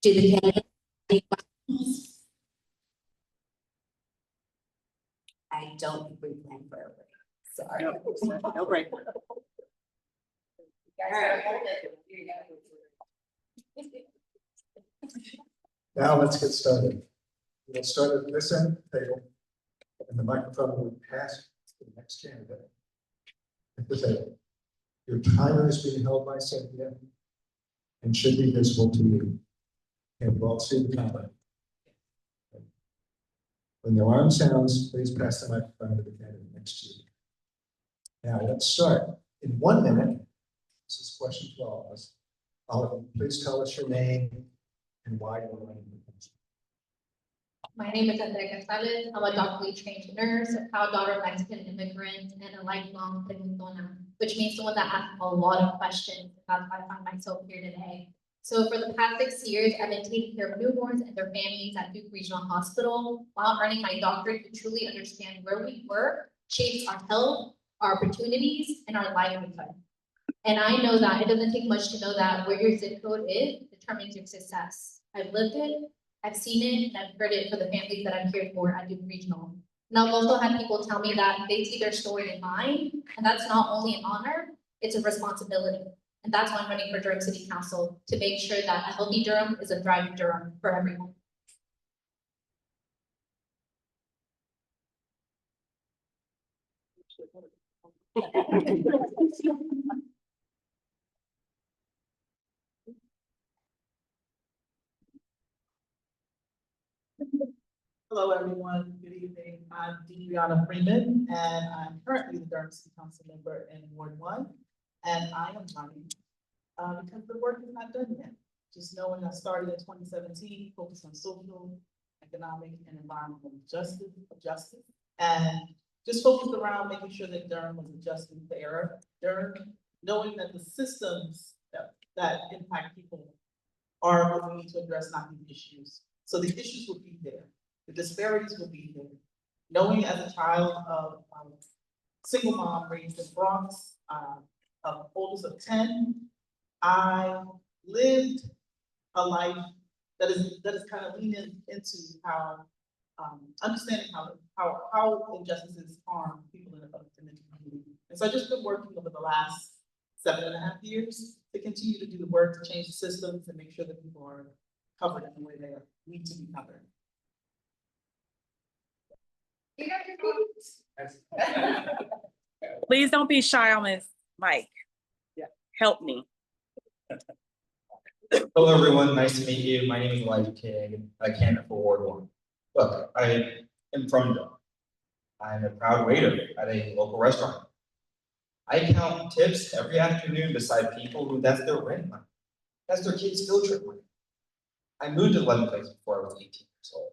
Do the candidates have any questions? I don't think we plan for a break. Sorry. No break. Now let's get started. We'll start at this end of the table, and the microphone will pass to the next candidate at the table. Your timer is being held by Cynthia and should be visible to you. And we'll all see the timer. When the alarm sounds, please pass the microphone to the candidate next to you. Now let's start. In 1 minute, this is a question to all of us. All of you, please tell us your name and why you're running the council. My name is Andrea Gonzalez. I'm a doctorally trained nurse, a proud daughter of Mexican immigrants, and a lifelong preguntona, which means someone that asks a lot of questions. That's why I find myself here today. So for the past 6 years, I've been taking care of newborns and their families at Duke Regional Hospital while earning my doctorate to truly understand where we work shapes our health, our opportunities, and our livelihood. And I know that it doesn't take much to know that where your zip code is determines your success. I've lived it, I've seen it, and I've heard it for the families that I've cared for at Duke Regional. And I've also had people tell me that they see their story in mine, and that's not only an honor, it's a responsibility. And that's why I'm running for Durham City Council, to make sure that a healthy Durham is a thriving Durham for everyone. Hello, everyone. Good evening. I'm Deanna Freeman, and I'm currently the Durham City Council member in Ward 1. And I am running because the work is not done yet. Just knowing I started in 2017, focused on social, economic, and environmental justice, and just focused around making sure that Durham was a just and fair Durham, knowing that the systems that impact people are what we need to address, not the issues. So the issues will be there. The disparities will be there. Knowing as a child of single mom raised in Bronx, of oldest of 10, I lived a life that is kind of leaning into how understanding how injustices harm people in the community. And so I've just been working over the last 7.5 years to continue to do the work to change the systems and make sure that people are covered in the way they need to be covered. Please don't be shy on this mic. Yeah. Help me. Hello, everyone. Nice to meet you. My name is Elijah King. I candidate for Ward 1. Look, I am from Durham. I'm a proud waiter at a local restaurant. I count tips every afternoon beside people who that's their rent money. That's their kids' field trip money. I moved to 11 places before I was 18 years old.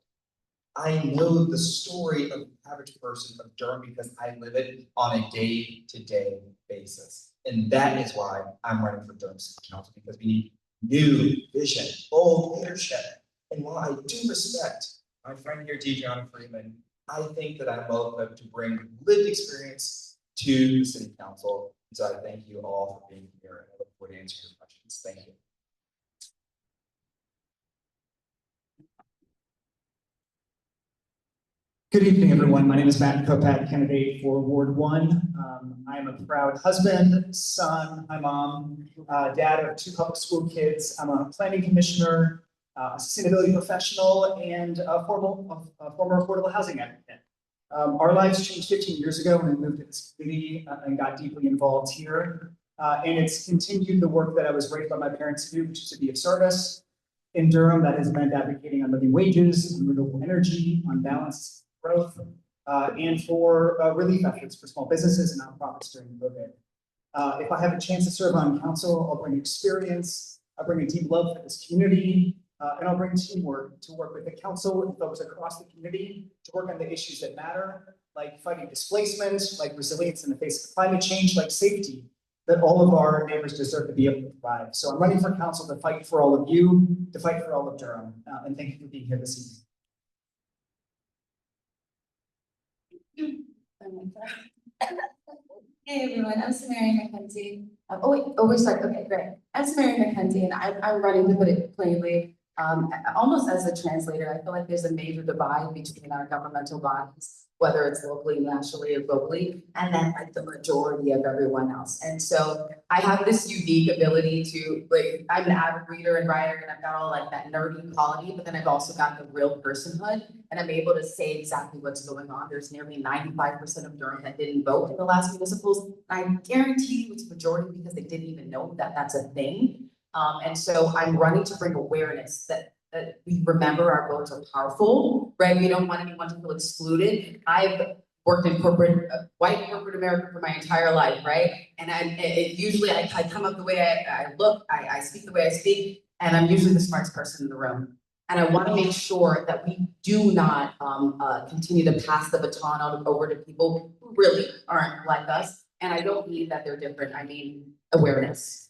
I know the story of the average person of Durham because I live it on a day-to-day basis. And that is why I'm running for Durham City Council, because we need new vision, bold leadership. And while I do respect my friend here, Deanna Freeman, I think that I'm well equipped to bring lived experience to the City Council. So I thank you all for being here, and I look forward to answering your questions. Thank you. Good evening, everyone. My name is Matt Kopak, candidate for Ward 1. I am a proud husband, son, my mom, dad of 2 public school kids. I'm a planning commissioner, a sustainability professional, and a former affordable housing advocate. Our lives changed 15 years ago when we moved to this community and got deeply involved here. And it's continued the work that I was raised by my parents to do, which is to be of service. In Durham, that has meant advocating on living wages, on renewable energy, on balanced growth, and for relief efforts for small businesses and nonprofits during COVID. If I have a chance to serve on council, I'll bring experience, I'll bring a deep love for this community, and I'll bring teamwork to work with the council and folks across the community to work on the issues that matter, like fighting displacement, like resilience in the face of climate change, like safety, that all of our neighbors deserve to be able to thrive. So I'm running for council to fight for all of you, to fight for all of Durham, and thank you for being here this evening. Hey everyone, I'm Samari McKenzie. Oh wait, we start. Okay, great. I'm Samari McKenzie, and I'm running, to put it plainly, Almost as a translator, I feel like there's a major divide between our governmental bodies, whether it's locally, nationally, or globally, and then like the majority of everyone else. And so I have this unique ability to, like, I'm an avid reader and writer, and I've got all like that nerdy quality, but then I've also got the real personhood, and I'm able to say exactly what's going on. There's nearly 95% of Durham that didn't vote in the last municipals. I guarantee you it's majority because they didn't even know that that's a thing. And so I'm running to bring awareness that we remember our votes are powerful, right? We don't want anyone to feel excluded. I've worked in corporate, white corporate America for my entire life, right? And usually I come up the way I look, I speak the way I speak, and I'm usually the smartest person in the room. And I want to make sure that we do not continue to pass the baton over to people who really aren't like us. And I don't mean that they're different, I mean awareness.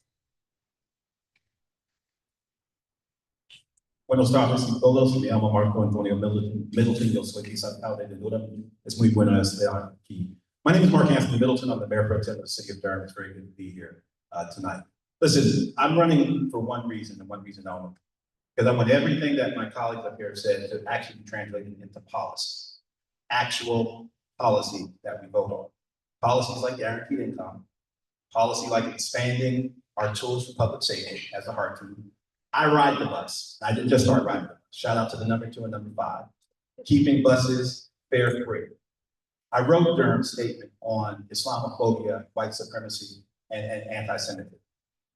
Buenos tardes a todos, me llamo Marco Antonio Middleton, yo soy quizás alcalde de Durham. Es muy bueno estar aquí. My name is Mark Anthony Middleton, I'm the Mayor Pro Tem of the City of Durham. It's very good to be here tonight. Listen, I'm running for one reason and one reason only, because I want everything that my colleagues up here said to actually be translated into policy, actual policy that we vote on. Policies like guaranteed income, policy like expanding our tools for public safety as a heart team. I ride the bus. I didn't just start riding the bus. Shout out to the number 2 and number 5. Keeping buses fare free. I wrote Durham's statement on Islamophobia, white supremacy, and anti-Semitism,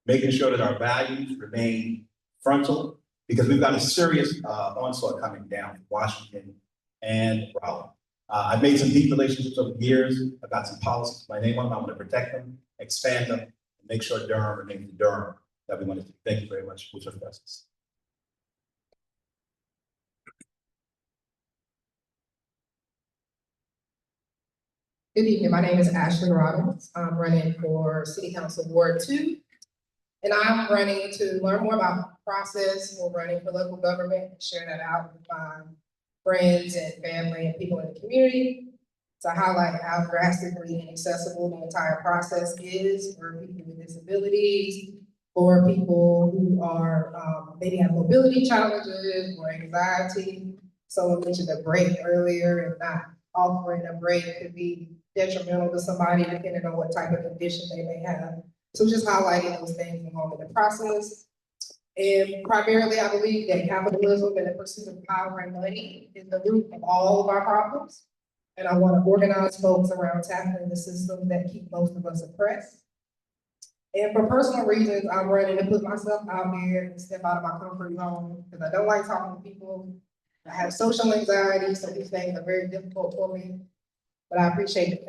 making sure that our values remain frontal, because we've got a serious onslaught coming down in Washington and Raleigh. I've made some deep relationships over the years. I've got some policies with my name on them. I want to protect them, expand them, and make sure Durham remains the Durham that we want to. Thank you very much for your presence. Good evening, my name is Ashley Robbins. I'm running for City Council Ward 2. And I'm running to learn more about the process. We're running for local government, and share that out with my friends and family and people in the community to highlight how drastically inaccessible the entire process is for people with disabilities, for people who are maybe have mobility challenges or anxiety. Someone mentioned a break earlier, and not offering a break could be detrimental to somebody depending on what type of condition they may have. So just highlighting those things along in the process. And primarily, I believe that capitalism and the pursuit of power and money is the root of all of our problems. And I want to organize folks around tackling the systems that keep most of us oppressed. And for personal reasons, I'm running to put myself out there and step out of my comfort zone, because I don't like talking to people. I have social anxiety, so these things are very difficult for me, but I appreciate it.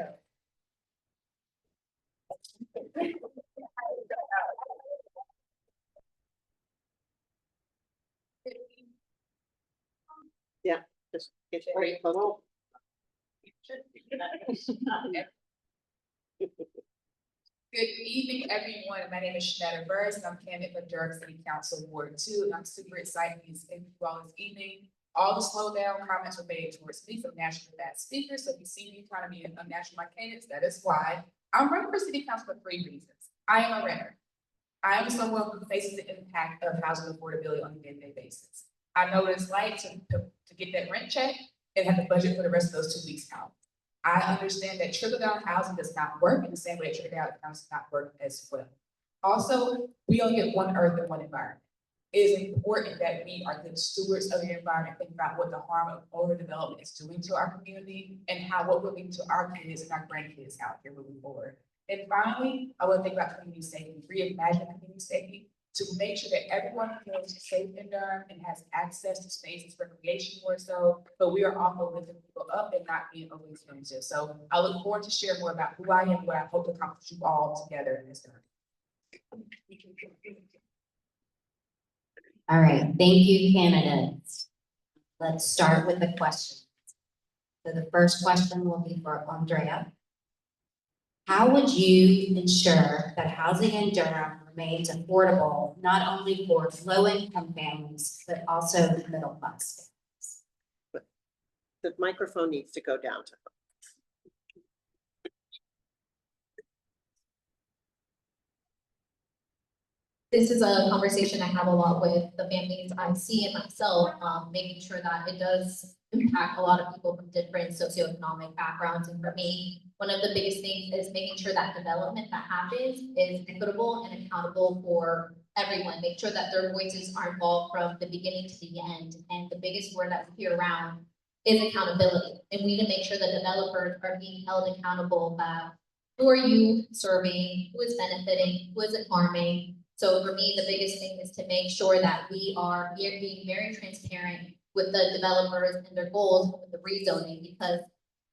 Yeah, just get very close. Good evening, everyone. My name is Shanetta Burris, and I'm candidate for Durham City Council Ward 2. And I'm super excited to be speaking to you all this evening. All the slowdown comments were made towards me from national bad speakers. So if you see me trying to be a national my candidates, that is why. I'm running for City Council for 3 reasons. I am a renter. I am someone who faces the impact of housing affordability on a day-to-day basis. I know what it's like to get that rent check and have to budget for the rest of those 2 weeks out. I understand that trickle-down housing does not work in the same way trickle-down housing does not work as well. Also, we only get one earth and one environment. It is important that we are good stewards of the environment, think about what the harm of overdevelopment is doing to our community and how what will lead to our kids and our grandkids out here moving forward. And finally, I want to think about community safety, reimagine community safety, to make sure that everyone feels safe in Durham and has access to spaces, recreation more so, but we are also lifting people up and not being overly expensive. So I look forward to share more about who I am and what I hope to accomplish you all together in this Durham. All right, thank you, candidates. Let's start with the questions. So the first question will be for Andrea. How would you ensure that housing in Durham remains affordable, not only for low-income families, but also the middle-class families? The microphone needs to go down to this is a conversation I have a lot with the families I see and myself, making sure that it does impact a lot of people from different socioeconomic backgrounds. And for me, one of the biggest things is making sure that development that happens is equitable and accountable for everyone. Make sure that their voices are involved from the beginning to the end. And the biggest word that we hear around is accountability. And we need to make sure that developers are being held accountable about who are you serving, who is benefiting, who is it harming. So for me, the biggest thing is to make sure that we are being very transparent with the developers and their goals with the rezoning, because,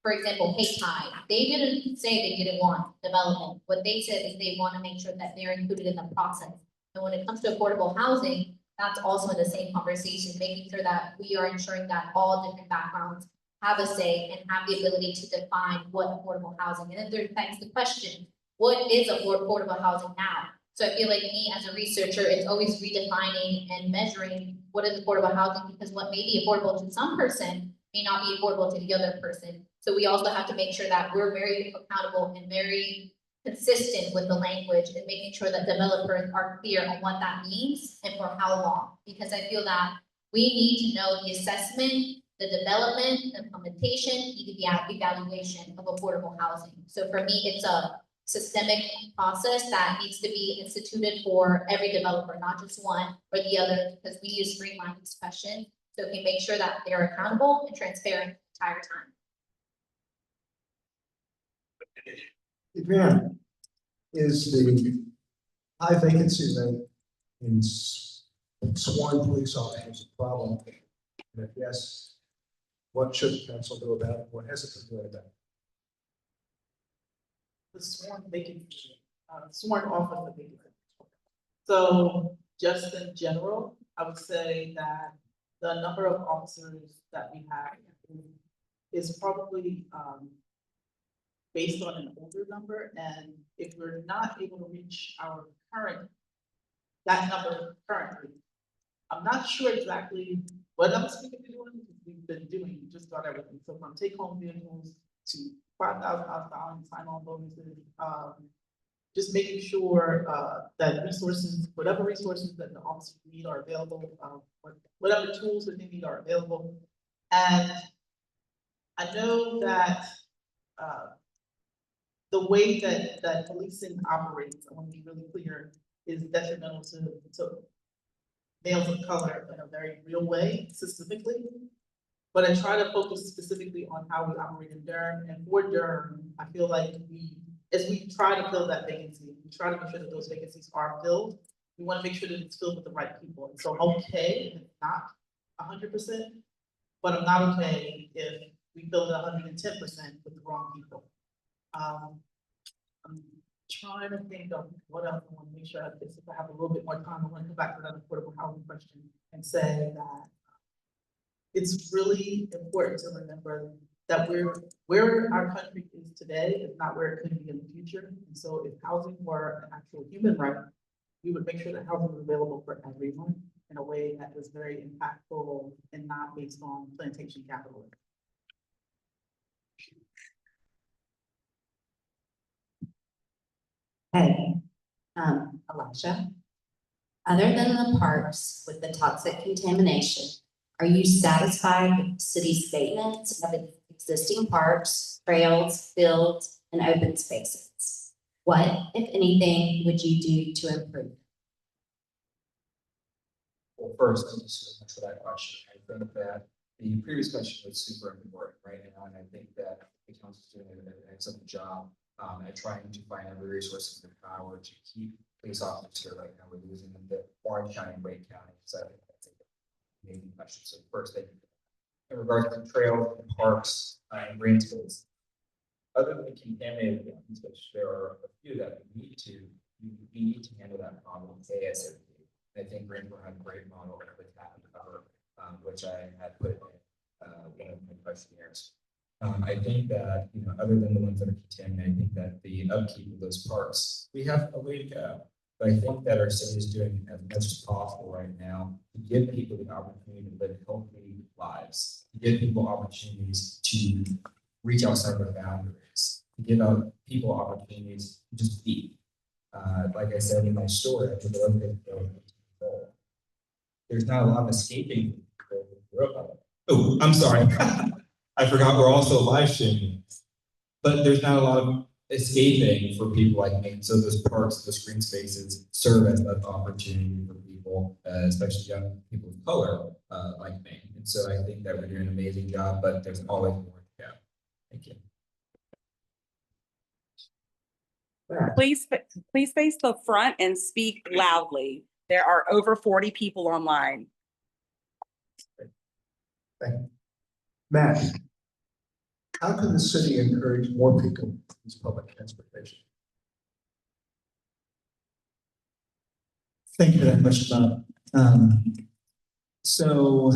for example, CAHT, they didn't say they didn't want development. What they said is they want to make sure that they're included in the process. And when it comes to affordable housing, that's also in the same conversation, making sure that we are ensuring that all different backgrounds have a say and have the ability to define what affordable housing. And then there begs the question, what is affordable housing now? So I feel like me as a researcher, it's always redefining and measuring what is affordable housing, because what may be affordable to some person may not be affordable to the other person. So we also have to make sure that we're very accountable and very consistent with the language and making sure that developers are clear on what that means and for how long. Because I feel that we need to know the assessment, the development, the implementation, the evaluation of affordable housing. So for me, it's a systemic process that needs to be instituted for every developer, not just one or the other, because we need to streamline these questions so we can make sure that they're accountable and transparent the entire time. Adriana, is the high vacancy rate in sworn police officers a problem? And if yes, what should the council do about it? What has it been doing about it? The sworn vacancy, sworn office vacancy. So just in general, I would say that the number of officers that we have is probably based on an older number, and if we're not able to reach our that number currently, I'm not sure exactly what else we can be doing, because we've been doing just about everything. So from take-home vehicles to $5,000 sign-on bonuses, just making sure that resources, whatever resources that the officers need are available, whatever tools that they need are available. And I know that the way that policing operates, I want to be really clear, is detrimental to males of color in a very real way, specifically. But I try to focus specifically on how we operate in Durham. And for Durham, I feel like as we try to fill that vacancy, we try to make sure that those vacancies are filled. We want to make sure that it's filled with the right people. And so I'm okay if it's not 100%, but I'm not okay if we fill it 110% with the wrong people. I'm trying to think of what else I want to make sure if I have a little bit more time, I want to come back to that affordable housing question and say that it's really important to remember that where our country is today is not where it could be in the future. And so if housing were an actual human right, we would make sure that housing is available for everyone in a way that is very impactful and not based on plantation capitalism. Hey, Elijah, other than the parks with the toxic contamination, are you satisfied with the city's statements of existing parks, trails, fields, and open spaces? What, if anything, would you do to improve? Well, first, thank you so much for that question. I think that the previous question was super important right now, and I think that the council is doing an excellent job at trying to find every resource in their power to keep police officers here. Right now, we're losing them to Orange County and Wake County. So that's a amazing question. So first, thank you. In regards to trails and parks and green space, other than contaminated green space, there are a few that we need to handle that problem ASAP. I think Greenville had a great model with that cover, which I had put in one of my questionnaires. I think that, other than the ones that are contaminated, I think that the upkeep of those parks, we have a way to go. But I think that our city is doing as much as possible right now to give people the opportunity to live healthy lives, to give people opportunities to reach outside their boundaries, to give people opportunities to just be. Like I said in my story, I took a look at there's not a lot of escaping. Oh, I'm sorry. I forgot we're also live streaming. But there's not a lot of escaping for people like me. So those parks, those green spaces serve as an opportunity for people, especially young people of color like me. And so I think that we're doing an amazing job, but there's always more to go. Thank you. Please face the front and speak loudly. There are over 40 people online. Thank you. Matt, how can the city encourage more people to use public transportation? Thank you for that question, Bob. So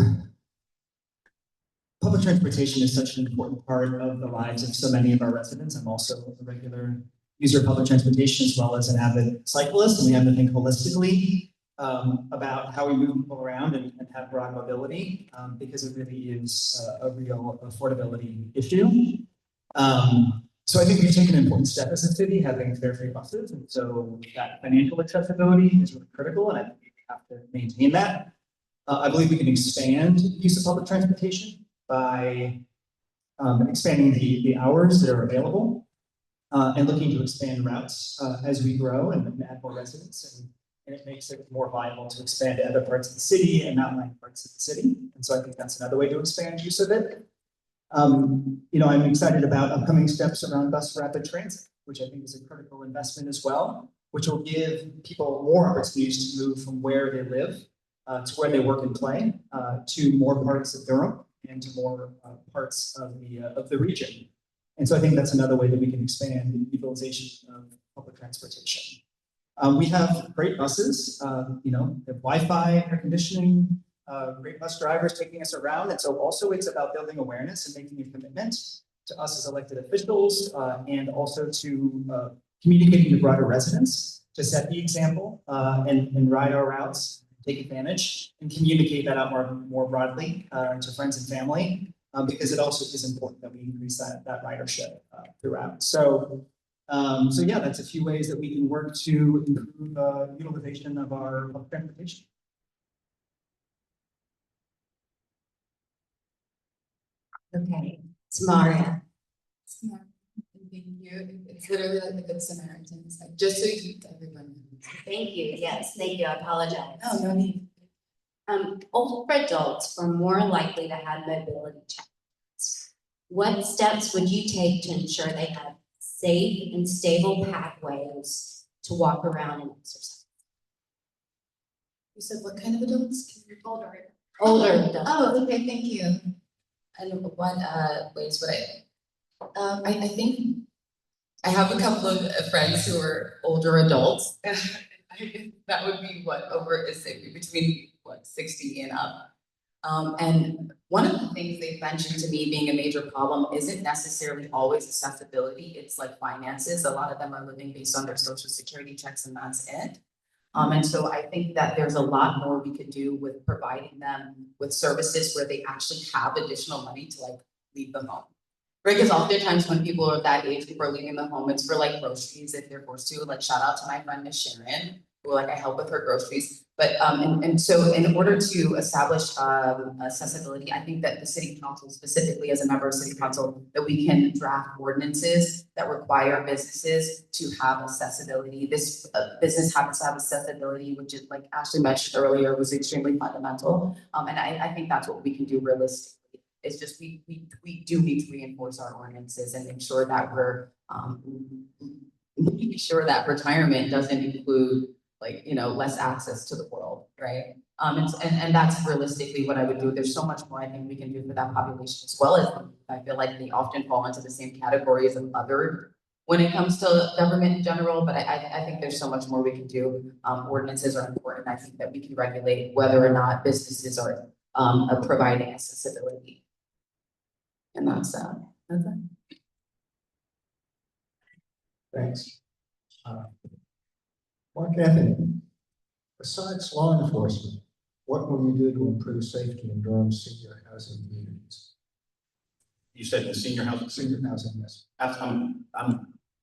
public transportation is such an important part of the lives of so many of our residents. I'm also a regular user of public transportation as well as an avid cyclist, and we have to think holistically about how we move people around and have broad mobility because it really is a real affordability issue. So I think we've taken an important step as a city, having fare-free buses, and so that financial accessibility is really critical, and I think we have to maintain that. I believe we can expand use of public transportation by expanding the hours that are available and looking to expand routes as we grow and add more residents. And it makes it more viable to expand to other parts of the city and outlying parts of the city. And so I think that's another way to expand use of it. You know, I'm excited about upcoming steps around bus rapid transit, which I think is a critical investment as well, which will give people more opportunities to move from where they live to where they work and play, to more parts of Durham and to more parts of the region. And so I think that's another way that we can expand the utilization of public transportation. We have great buses, you know, they have Wi-Fi, air conditioning, great bus drivers taking us around. And so also it's about building awareness and making a commitment to us as elected officials and also to communicating to broader residents to set the example and ride our routes, take advantage and communicate that out more broadly to friends and family because it also is important that we increase that ridership throughout. So yeah, that's a few ways that we can work to improve utilization of our public transportation. Okay, Samaria. Yeah, thank you. It's literally like the Good Samaritans, like, just so everyone knows. Thank you. Yes, thank you. I apologize. No, no need. Older adults are more likely to have mobility challenges. What steps would you take to ensure they have safe and stable pathways to walk around and exercise? You said what kind of adults? Older adults. Oh, okay, thank you. And what ways would I think I have a couple of friends who are older adults. That would be what, between what, 60 and up. And one of the things they've mentioned to me being a major problem isn't necessarily always accessibility, it's like finances. A lot of them are living based on their social security checks and that's it. And so I think that there's a lot more we could do with providing them with services where they actually have additional money to like leave the home. Right, because oftentimes when people are that age, people are leaving the home, it's for like groceries if they're forced to. Like shout out to my friend Miss Sharon, who like I help with her groceries. But and so in order to establish accessibility, I think that the city council, specifically as a member of city council, that we can draft ordinances that require businesses to have accessibility. This business happens to have accessibility, which is like Ashley mentioned earlier, was extremely fundamental. And I think that's what we can do realistically. It's just we do need to reinforce our ordinances and make sure that we're making sure that retirement doesn't include like, you know, less access to the world, right? And that's realistically what I would do. There's so much more I think we can do for that population as well as I feel like they often fall into the same categories of other when it comes to government in general, but I think there's so much more we can do. Ordinances are important. I think that we can regulate whether or not businesses are providing accessibility. And that's it. Thanks. Mark Anthony, besides law enforcement, what will you do to improve safety in Durham's senior housing communities? You said the senior housing. Senior housing, yes. I'm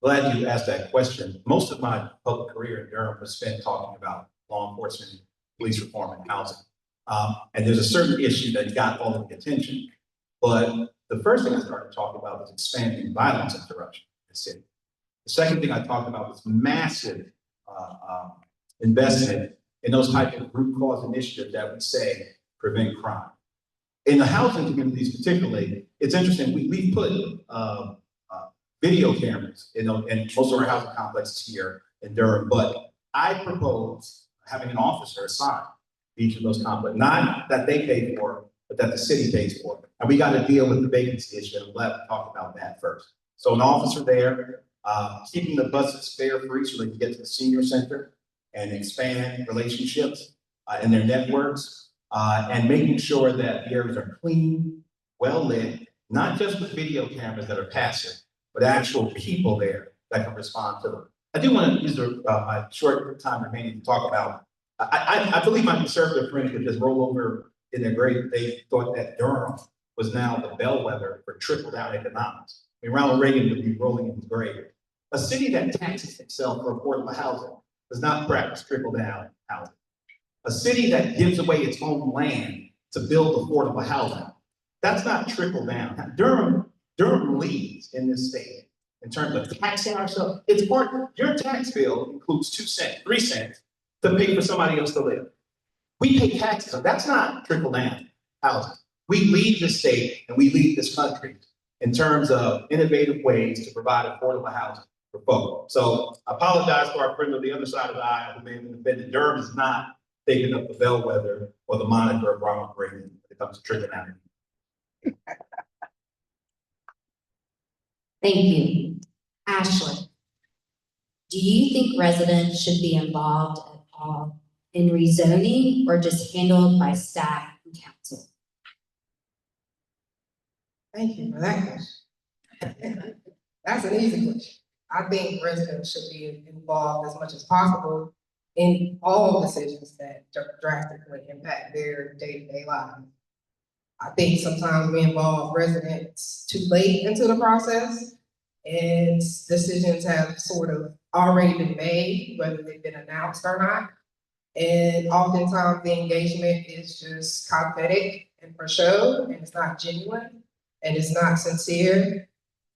glad you asked that question. Most of my public career in Durham was spent talking about law enforcement, police reform, and housing. And there's a certain issue that got all of the attention. But the first thing I started talking about was expanding violence interruption in the city. The second thing I talked about was massive investment in those types of root cause initiatives that would say prevent crime. In the housing communities particularly, it's interesting, we put video cameras in most of our housing complexes here in Durham, but I propose having an officer assigned to each of those complexes, not that they pay for, but that the city pays for. And we got to deal with the vacancy issue, and I'm glad to talk about that first. So an officer there, keeping the buses fare-free so they can get to the senior center and expand relationships in their networks, and making sure that the areas are clean, well lit, not just with video cameras that are passive, but actual people there that can respond to them. I do want to use a short time remaining to talk about, I believe my conservative friends could just roll over in their grave. They thought that Durham was now the bellwether for trickle down economics. I mean, Ronald Reagan would be rolling in his grave. A city that taxes itself for affordable housing does not practice trickle down housing. A city that gives away its own land to build affordable housing, that's not trickle down. Durham leads in this state in terms of taxing ourselves. It's part, your tax bill includes 2 cents, 3 cents to pay for somebody else to live. We pay taxes, so that's not trickle down housing. We lead this state and we lead this country in terms of innovative ways to provide affordable housing for folks. So I apologize for our friend on the other side of the aisle who may have been offended. Durham is not taking up the bellwether or the moniker of Ronald Reagan when it comes to trickle down. Thank you. Ashley, do you think residents should be involved at all in rezoning or just handled by staff and council? Thank you for that question. That's an easy question. I think residents should be involved as much as possible in all decisions that drastically impact their day-to-day lives. I think sometimes we involve residents too late into the process, and decisions have sort of already been made, whether they've been announced or not. And oftentimes the engagement is just cosmetic and for show, and it's not genuine, and it's not sincere,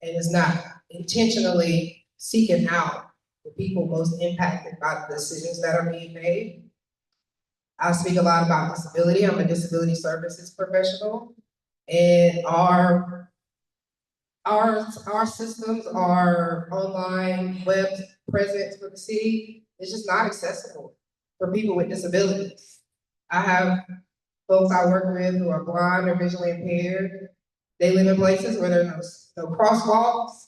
and it's not intentionally seeking out the people most impacted by the decisions that are being made. I speak a lot about disability. I'm a disability services professional, and our systems, our online web presence for the city is just not accessible for people with disabilities. I have folks I work with who are blind or visually impaired. They live in places where there are no crosswalks.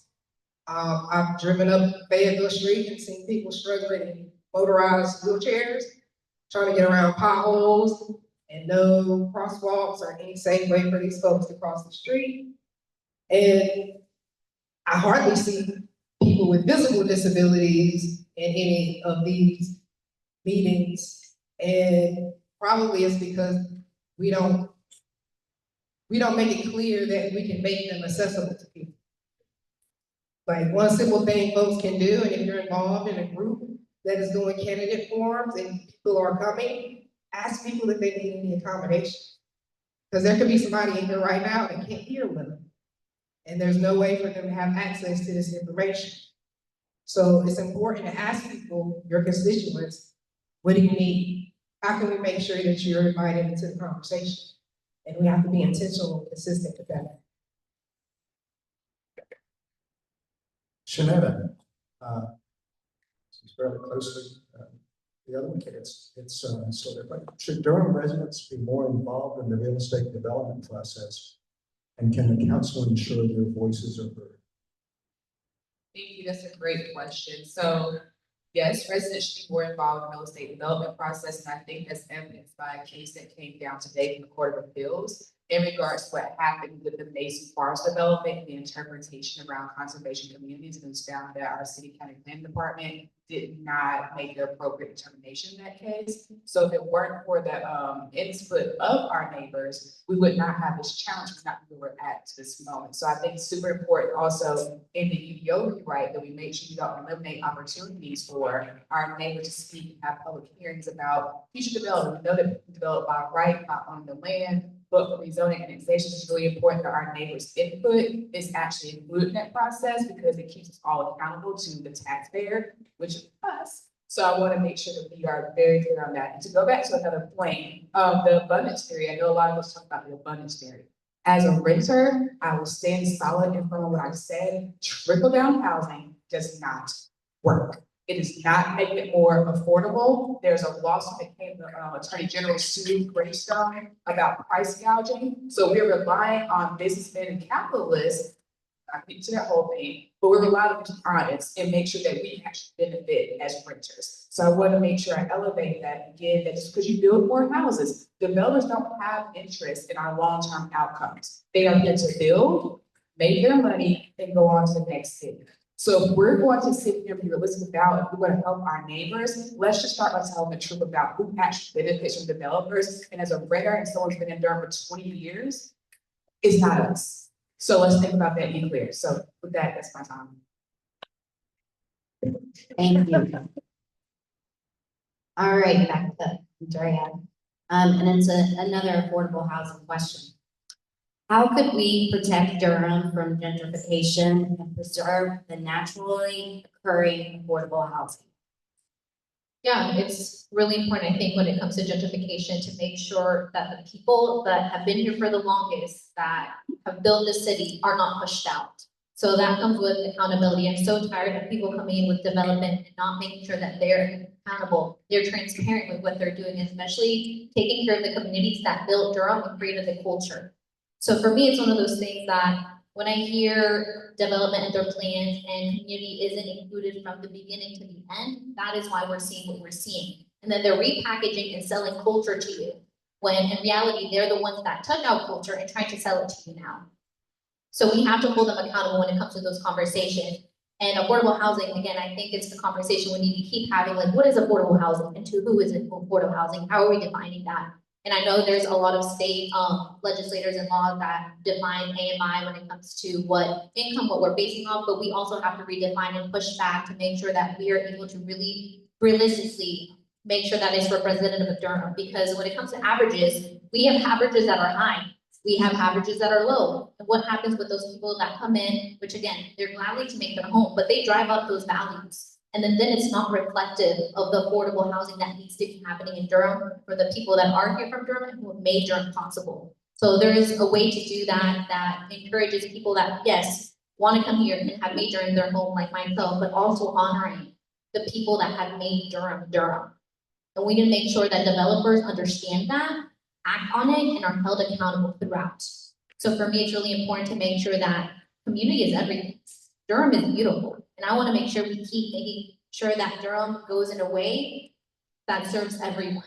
I've driven up Fayetteville Street and seen people struggling in motorized wheelchairs, trying to get around potholes and no crosswalks or any safe way for these folks to cross the street. And I hardly see people with visible disabilities in any of these meetings. And probably it's because we don't make it clear that we can make them accessible to people. Like one simple thing folks can do, and if you're involved in a group that is doing candidate forums and people are coming, ask people if they need any accommodation. Because there could be somebody in here right now that can't hear women. And there's no way for them to have access to this information. So it's important to ask people, your constituents, what do you need? How can we make sure that you're invited into the conversation? And we have to be intentional and consistent with that. Shanetta, she's fairly closely, the other one, it's sort of like, should Durham residents be more involved in the real estate development process? And can the council ensure their voices are heard? Thank you, that's a great question. So yes, residents should be more involved in the real estate development process, and I think that's evidenced by a case that came down today from the Court of Appeals in regards to what happened with the Mason Forest development and the interpretation around conservation communities, and it was found that our city county planning department did not make the appropriate determination in that case. So if it weren't for the input of our neighbors, we would not have this challenge, we're not where we're at to this moment. So I think it's super important also in the UDO rewrite that we make sure we don't eliminate opportunities for our neighbors to speak and have public hearings about future development. We know that we develop by right, not on the land, but for rezoning and annexation, it's really important that our neighbors' input is actually included in that process because it keeps us all accountable to the taxpayer, which is us. So I want to make sure that we are very clear on that. And to go back to another point, the abundance theory, I know a lot of us talk about the abundance theory. As a renter, I will stand solid in front of what I said. Trickle down housing does not work. It is not making it more affordable. There's a lawsuit that came, Attorney General sued Greystone about price gouging. So we're relying on businessmen and capitalists, I think to that whole thing, but we're relying on to be honest and make sure that we actually benefit as renters. So I want to make sure I elevate that again, that just because you build more houses, developers don't have interest in our long-term outcomes. They are here to build, make their money, and go on to the next thing. So if we're going to sit here and be realistic about, if we're going to help our neighbors, let's just start by telling the truth about who actually benefits from developers. And as a renter and someone's been in Durham for 20 years, it's not us. So let's think about that and be clear. So with that, that's my time. Thank you. All right, back to Andrea. And it's another affordable housing question. How could we protect Durham from gentrification and preserve the naturally occurring affordable housing? Yeah, it's really important, I think, when it comes to gentrification, to make sure that the people that have been here for the longest, that have built the city, are not pushed out. So that comes with accountability. I'm so tired of people coming in with development and not making sure that they're accountable, they're transparent with what they're doing, especially taking care of the communities that built Durham and created the culture. So for me, it's one of those things that when I hear development and their plans and community isn't included from the beginning to the end, that is why we're seeing what we're seeing. And then they're repackaging and selling culture to you, when in reality, they're the ones that took out culture and trying to sell it to you now. So we have to hold them accountable when it comes to those conversations. And affordable housing, again, I think it's the conversation we need to keep having, like, what is affordable housing and to who is it affordable housing? How are we defining that? And I know there's a lot of state legislators and laws that define AMI when it comes to what income, what we're basing off, but we also have to redefine and push back to make sure that we are able to really realistically make sure that it's representative of Durham. Because when it comes to averages, we have averages that are high. We have averages that are low. And what happens with those people that come in, which again, they're gladly to make their home, but they drive up those values. And then it's not reflective of the affordable housing that needs to be happening in Durham for the people that are here from Durham and who have made Durham possible. So there is a way to do that, that encourages people that, yes, want to come here and have made Durham their home like myself, but also honoring the people that have made Durham, Durham. And we need to make sure that developers understand that, act on it, and are held accountable throughout. So for me, it's really important to make sure that community is everything. Durham is beautiful. And I want to make sure we keep making sure that Durham goes in a way that serves everyone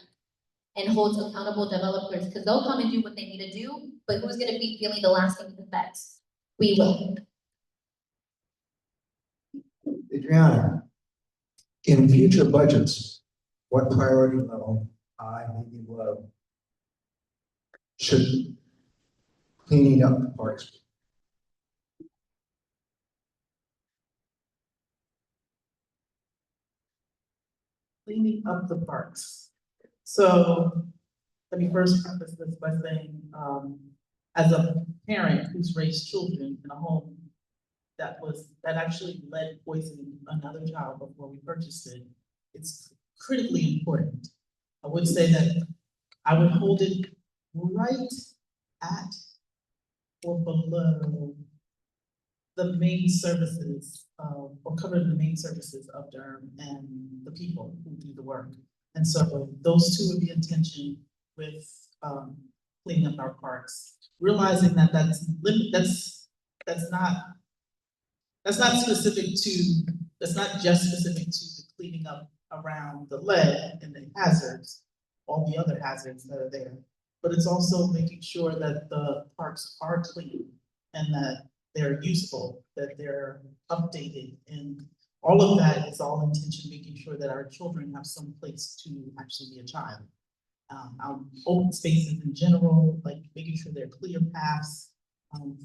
and holds accountable developers, because they'll come and do what they need to do, but who's going to be feeling the lasting effects? We will. Adriana, in future budgets, what priority level, high, medium, low, should cleaning up the parks? Cleaning up the parks. So let me first preface this by saying, as a parent who's raised children in a home that actually led poisoning another child before we purchased it, it's critically important. I would say that I would hold it right at or below the main services, or cover the main services of Durham and the people who do the work. And so those two would be in tension with cleaning up our parks, realizing that that's not just specific to the cleaning up around the lead and the hazards, all the other hazards that are there. but it's also making sure that the parks are clean and that they're useful, that they're updated, and all of that is all intention, making sure that our children have some place to actually be a child. Our open spaces in general, like making sure they're clear paths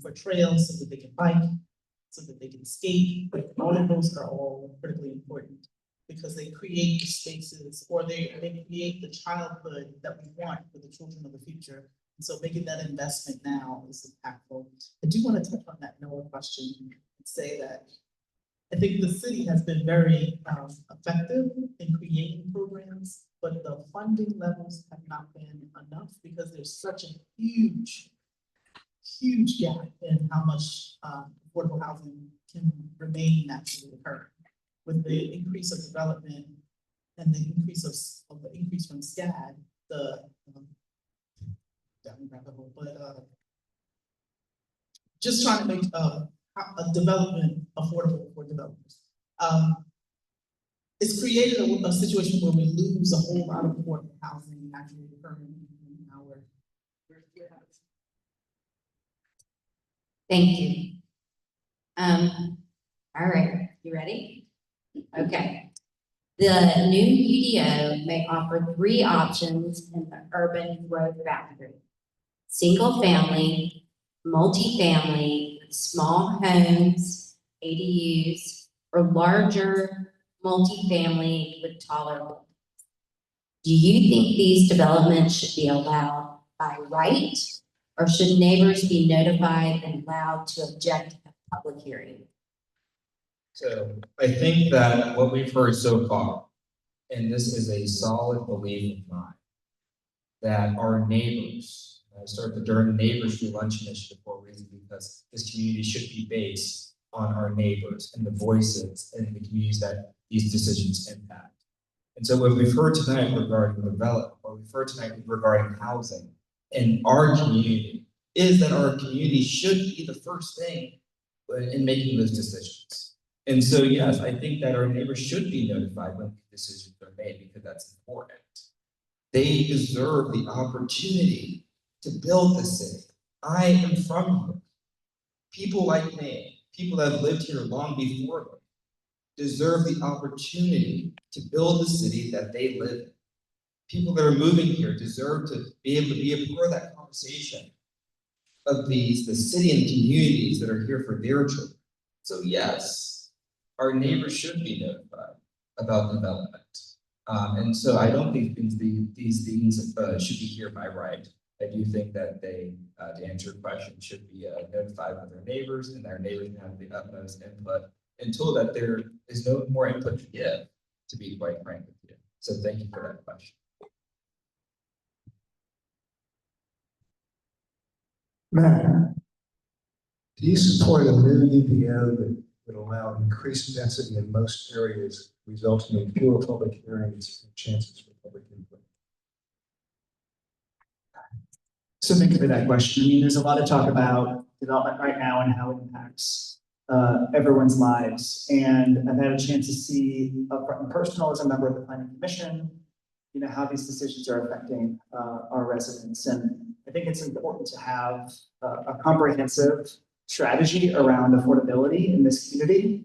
for trails so that they can bike, so that they can skate. But all of those are all critically important because they create the spaces or they create the childhood that we want for the children of the future. And so making that investment now is impactful. I do want to touch on that Noah question and say that I think the city has been very effective in creating programs, but the funding levels have not been enough because there's such a huge gap in how much affordable housing can remain naturally occurring. With the increase of development and the increase of the increase from SCAD, just trying to make a development affordable for developers. It's created a situation where we lose a whole lot of affordable housing actually occurring in our. Thank you. All right, you ready? Okay. The new UDO may offer 3 options in the urban growth boundary. Single family, multifamily, with small homes, ADUs, or larger multifamily with taller buildings. Do you think these developments should be allowed by right, or should neighbors be notified and allowed to object at public hearing? So I think that what we've heard so far, and this is a solid belief of mine, that our neighbors, I started the Durham Neighbors Free Lunch Initiative for a reason, because this community should be based on our neighbors and the voices in the communities that these decisions impact. And so what we've heard tonight regarding development, what we've heard tonight regarding housing in our community is that our community should be the first thing in making those decisions. And so, yes, I think that our neighbors should be notified when decisions are made because that's important. They deserve the opportunity to build the city. I am from here. People like me, people that have lived here long before me, deserve the opportunity to build the city that they live in. People that are moving here deserve to be able to be a part of that conversation of the city and communities that are here for their children. So yes, our neighbors should be notified about development. And so I don't think these things should be here by right. I do think that they, to answer your question, should be notified by their neighbors, and their neighbors have the utmost input until that there is no more input to give, to be quite frank with you. So thank you for that question. Matt, do you support a new UPO that would allow increased density in most areas, resulting in fewer public hearings and chances for public input? So thank you for that question. I mean, there's a lot of talk about development right now and how it impacts everyone's lives. And I've had a chance to see upfront and personal as a member of the Planning Commission, you know, how these decisions are affecting our residents. And I think it's important to have a comprehensive strategy around affordability in this community.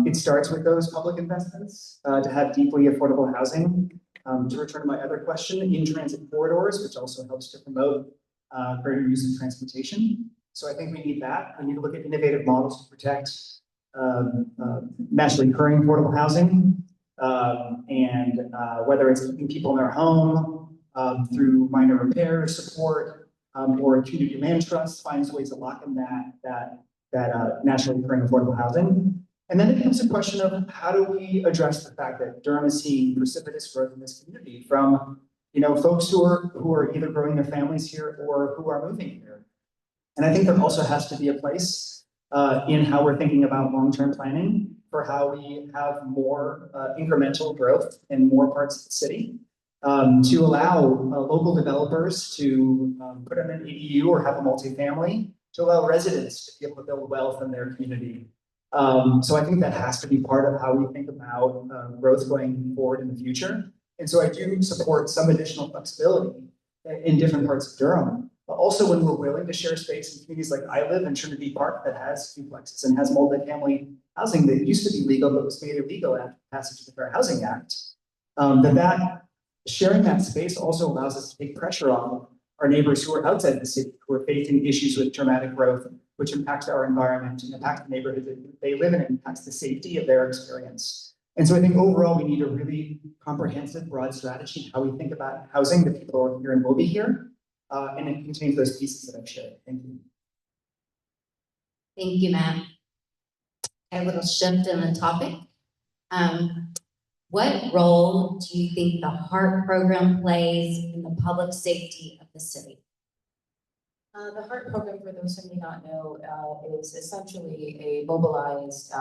It starts with those public investments to have deeply affordable housing. To return to my other question, in-transit corridors, which also helps to promote greater use of transportation. So I think we need that. We need to look at innovative models to protect naturally occurring affordable housing, and whether it's keeping people in their home through minor repair support, or a community land trust finds ways to lock in that naturally occurring affordable housing. And then it becomes a question of how do we address the fact that Durham is seeing precipitous growth in this community from, you know, folks who are either growing their families here or who are moving here. And I think there also has to be a place in how we're thinking about long-term planning for how we have more incremental growth in more parts of the city, to allow local developers to put in an ADU or have a multifamily, to allow residents to be able to build wealth in their community. So I think that has to be part of how we think about growth going forward in the future. And so I do support some additional flexibility in different parts of Durham. But also when we're willing to share space in communities like I live in Trinity Park that has duplexes and has multifamily housing that used to be legal but was made illegal after passage of the Fair Housing Act. That sharing that space also allows us to take pressure off our neighbors who are outside the city, who are facing issues with dramatic growth, which impacts our environment and impacts the neighborhood that they live in and impacts the safety of their experience. And so I think overall, we need a really comprehensive, broad strategy how we think about housing the people who are here and will be here. And it contains those pieces that I've shared. Thank you. Thank you, Matt. A little shift in the topic. What role do you think the HEART program plays in the public safety of the city? The HEART program, for those who may not know, is essentially a mobilized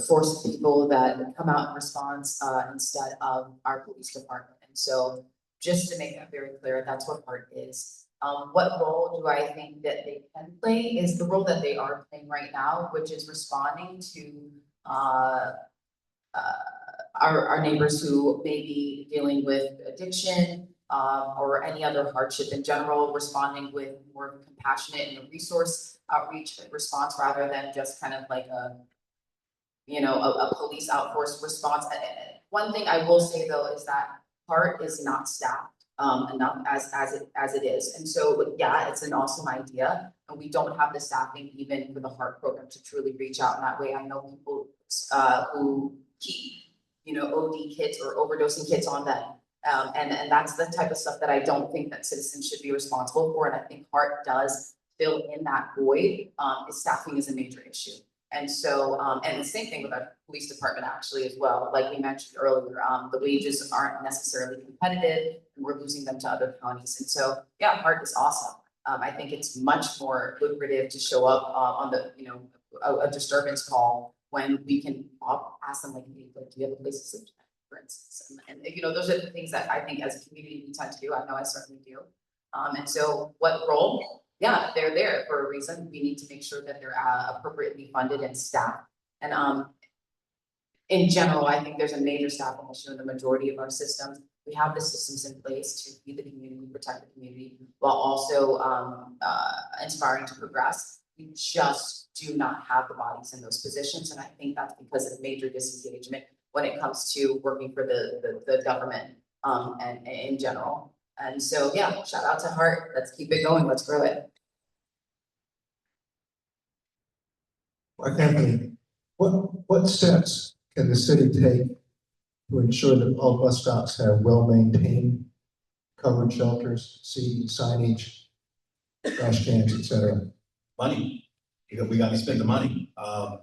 force of people that come out in response instead of our police department. And so just to make that very clear, that's what HEART is. What role do I think that they can play is the role that they are playing right now, which is responding to our neighbors who may be dealing with addiction or any other hardship in general, responding with more compassionate and resource outreach response rather than just kind of like a police outforce response. One thing I will say though is that HEART is not staffed enough as it is. And so, yeah, it's an awesome idea. And we don't have the staffing even for the HEART program to truly reach out in that way. I know people who keep, OD kits or overdosing kits on them. And that's the type of stuff that I don't think that citizens should be responsible for. And I think HEART does fill in that void. Staffing is a major issue. And so, and the same thing with our police department actually as well. Like we mentioned earlier, the wages aren't necessarily competitive and we're losing them to other counties. And so, yeah, HEART is awesome. I think it's much more lucrative to show up on the, a disturbance call when we can ask them like, hey, do you have a place to sleep tonight, for instance? And those are the things that I think as a community we tend to do. I know I certainly do. And so what role? Yeah, they're there for a reason. We need to make sure that they're appropriately funded and staffed. And in general, I think there's a major staffing issue in the majority of our systems. We have the systems in place to feed the community, protect the community, while also inspiring to progress. We just do not have the bodies in those positions. And I think that's because of major disengagement when it comes to working for the government and in general. And so, yeah, shout out to HEART. Let's keep it going. Let's grow it. Mark Anthony, what steps can the city take to ensure that all bus stops have well-maintained covered shelters, seating, signage, trash cans, etc.? Money, because we got to spend the money. And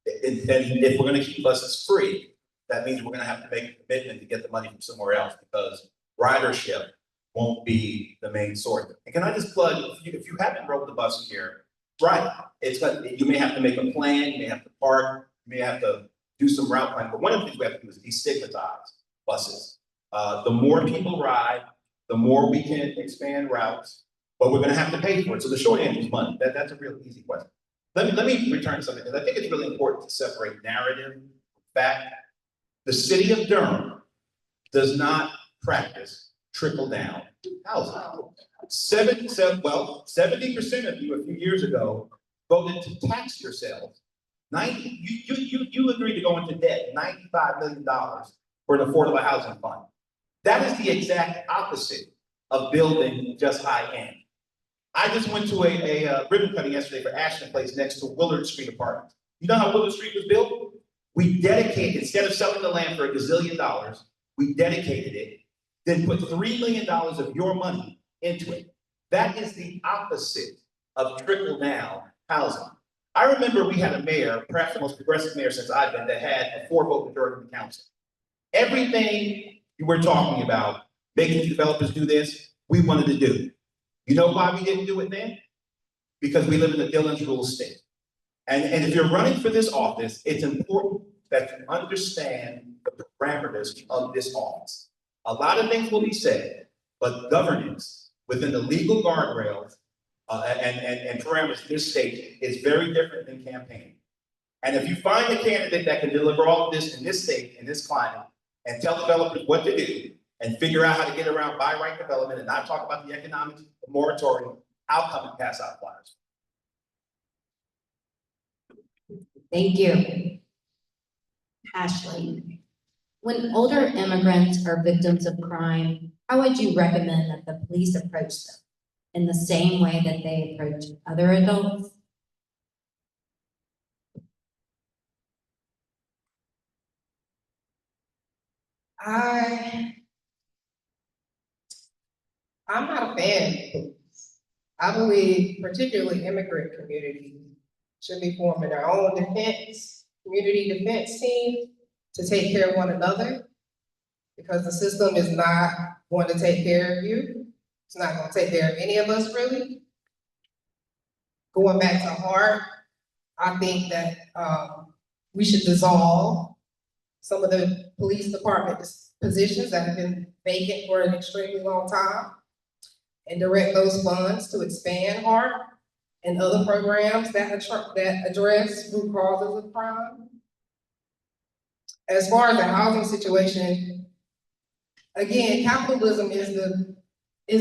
if we're going to keep buses free, that means we're going to have to make a commitment to get the money from somewhere else because ridership won't be the main source. And can I just plug, if you haven't rode the bus in here, right, you may have to make a plan, you may have to park, you may have to do some route planning, but one of the things we have to do is destigmatize buses. The more people ride, the more we can expand routes, but we're gonna have to pay for it. So the short answer is money. That's a real easy question. Let me return to something, because I think it's really important to separate narrative from fact. The city of Durham does not practice trickle-down housing. 70% of you a few years ago voted to tax yourselves. You agreed to go into debt, $95 million for an affordable housing fund. That is the exact opposite of building just high end. I just went to a ribbon cutting yesterday for Ashton Place next to Willard Street Apartments. You know how Willard Street was built? We dedicated, instead of selling the land for $1 gazillion, we dedicated it, then put $3 million of your money into it. That is the opposite of trickle-down housing. I remember we had a mayor, perhaps the most progressive mayor since I've been, that had a 4-vote majority in the council. Everything you were talking about, making developers do this, we wanted to do. You know why we didn't do it then? Because we live in a Dillon's rule state. And if you're running for this office, it's important that you understand the parameters of this office. A lot of things will be said, but governance within the legal guardrails and parameters of this state is very different than campaigning. And if you find a candidate that can deliver all of this in this state, in this climate, and tell developers what to do, and figure out how to get around by right development and not talk about the economic moratorium outcome and pass out flyers. Thank you. Ashley, when older immigrants are victims of crime, how would you recommend that the police approach them? In the same way that they approach other adults? I'm not a fan of police. I believe particularly immigrant communities should be forming their own community defense team to take care of one another. Because the system is not going to take care of you. It's not going to take care of any of us really. Going back to heart, I think that we should dissolve some of the police department positions that have been vacant for an extremely long time and direct those funds to expand heart and other programs that address root causes of crime. As far as the housing situation, again, capitalism is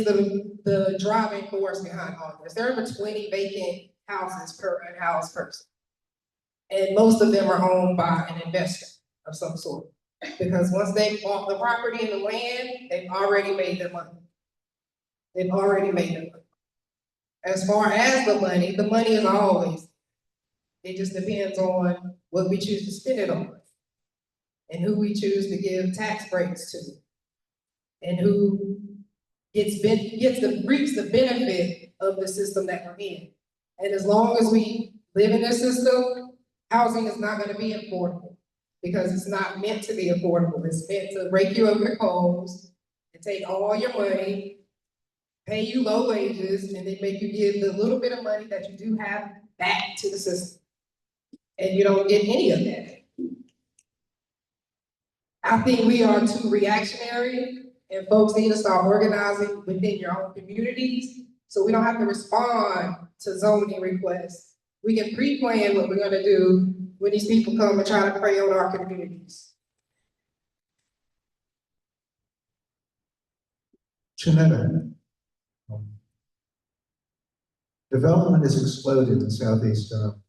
the driving force behind all this. There are over 20 vacant houses per unhoused person. And most of them are owned by an investor of some sort. Because once they bought the property and the land, they've already made their money. They've already made their money. As far as the money is always, it just depends on what we choose to spend it on. And who we choose to give tax breaks to. And who reaps the benefit of the system that we're in. And as long as we live in this system, housing is not gonna be affordable because it's not meant to be affordable. It's meant to rake you over the coals and take all your money, pay you low wages, and then make you give the little bit of money that you do have back to the system. And you don't get any of that. I think we are too reactionary. And folks need to start organizing within your own communities, so we don't have to respond to zoning requests. We can pre-plan what we're gonna do when these people come and try to prey on our communities. Janetta, development has exploded in Southeast Durham.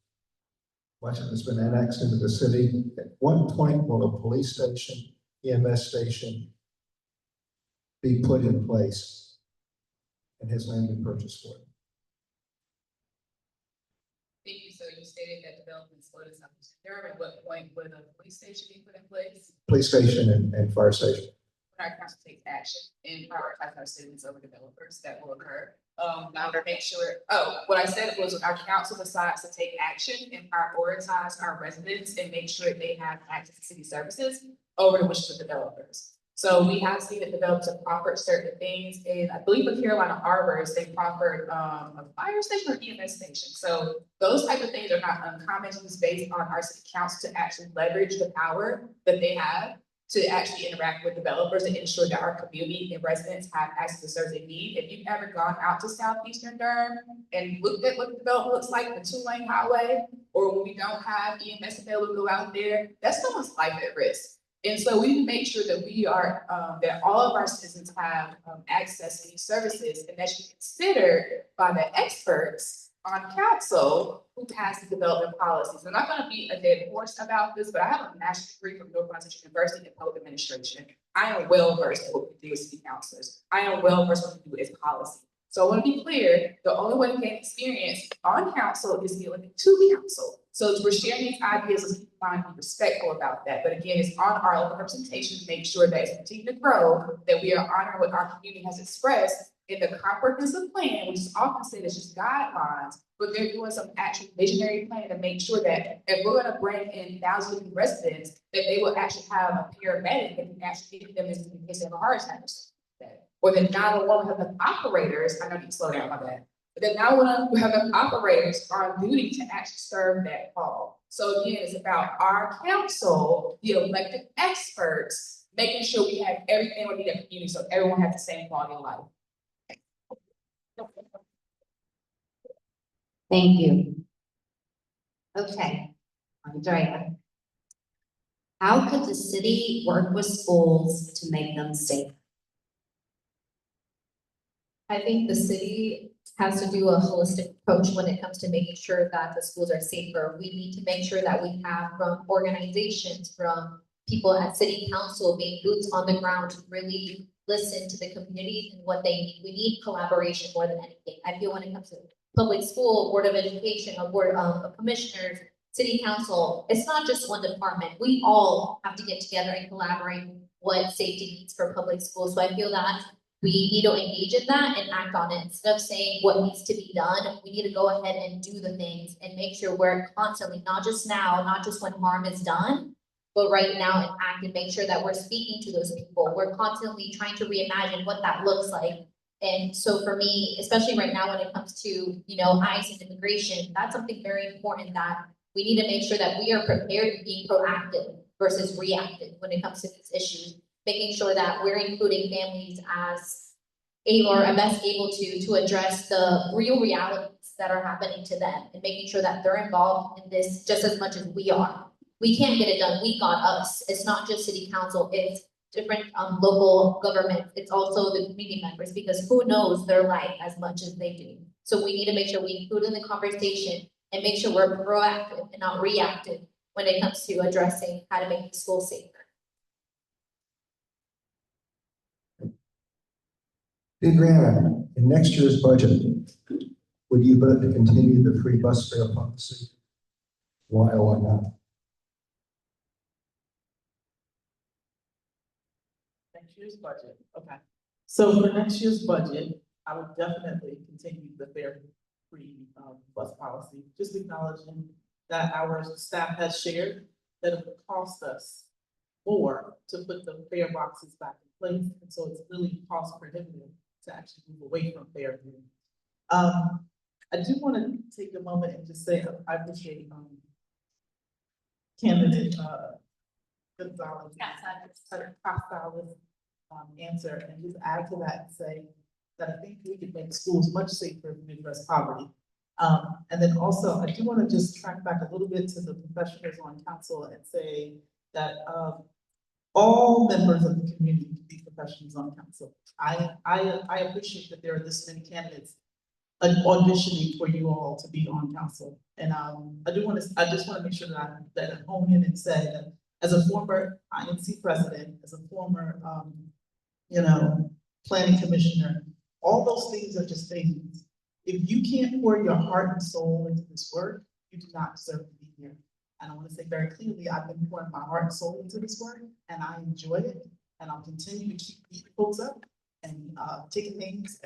Much of it has been annexed into the city. At what point will a police station, EMS station, be put in place and has land been purchased for it? Thank you. So you stated that development slowed in Southeast Durham. At what point would a police station be put in place? Police station and fire station. When our council takes action and prioritize our citizens over developers, that will occur. Now to make sure, what I said was when our council decides to take action and prioritize our residents and make sure they have access to city services over the wishes of developers. So we have seen that developers have proffered certain things, and I believe with Carolina Arbors, they proffered a fire station or EMS station. So those type of things are not uncommon. It's based on our city council to actually leverage the power that they have to actually interact with developers and ensure that our community and residents have access to services they need. If you've ever gone out to southeastern Durham and looked at what the development looks like, the 2-lane highway, or when we don't have EMS available to go out there, that's someone's life at risk. And so we need to make sure that we are, that all of our citizens have access to these services, and that should be considered by the experts on council who pass the development policies. I'm not going to be a dead horse about this, but I have a master's degree from North Carolina University in public administration. I am well versed in what we do as city councilors. I am well versed in what we do as policy. So I want to be clear, the only way to gain experience on council is to be elected to council. So as we're sharing these ideas, let's keep in mind, be respectful about that. But again, it's on our local representation to make sure that as we continue to grow, that we are honoring what our community has expressed in the comprehensive plan, which is often said as just guidelines, but they're doing some actual visionary plan to make sure that if we're going to bring in thousands of new residents, that they will actually have a paramedic that can actually get them in case they have a heart attack or something like that. Or that 911 have the operators, I know you can slow down my bad, but then now we have the operators on duty to actually serve that call. So again, it's about our council, the elected experts, making sure we have everything we need in the community so everyone has the same quality of life. Thank you. Okay, Andrea. How could the city work with schools to make them safer? I think the city has to do a holistic approach when it comes to making sure that the schools are safer. We need to make sure that we have from organizations, from people at city council being boots on the ground to really listen to the communities and what they need. We need collaboration more than anything. I feel when it comes to public school, board of education, a board of commissioners, city council, it's not just one department. We all have to get together and collaborate what safety needs for public schools. So I feel that we need to engage in that and act on it. Instead of saying what needs to be done, we need to go ahead and do the things and make sure we're constantly, not just now, not just when harm is done, but right now and act and make sure that we're speaking to those people. We're constantly trying to reimagine what that looks like. And so for me, especially right now when it comes to, you know, ICE and immigration, that's something very important that we need to make sure that we are prepared and being proactive versus reactive when it comes to these issues. Making sure that we're including families as able or best able to address the real realities that are happening to them and making sure that they're involved in this just as much as we are. We can't get it done, we got us. It's not just city council, it's different local government. It's also the community members because who knows their life as much as they do. So we need to make sure we include in the conversation and make sure we're proactive and not reactive when it comes to addressing how to make the school safer. Adriana, in next year's budget, would you vote to continue the free bus fare policy? Why or why not? Next year's budget, okay. So for next year's budget, I would definitely continue the fare-free bus policy, just acknowledging that our staff has shared that it would cost us more to put the fare boxes back in place, and so it's really cost prohibitive to actually move away from fare-free. I do want to take a moment and just say I appreciate candidate Gonzalez answer and just add to that and say that I think we could make schools much safer and address poverty. And then also, I do want to just track back a little bit to the professionals on council and say that all members of the community can be professionals on council. I appreciate that there are this many candidates auditioning for you all to be on council. And I just want to make sure that I hone in and say that as a former INC president, as a former planning commissioner, all those things are just things. If you can't pour your heart and soul into this work, you do not deserve to be here. And I want to say very clearly, I've been pouring my heart and soul into this work, and I enjoy it, and I'll continue to keep beating folks up and taking things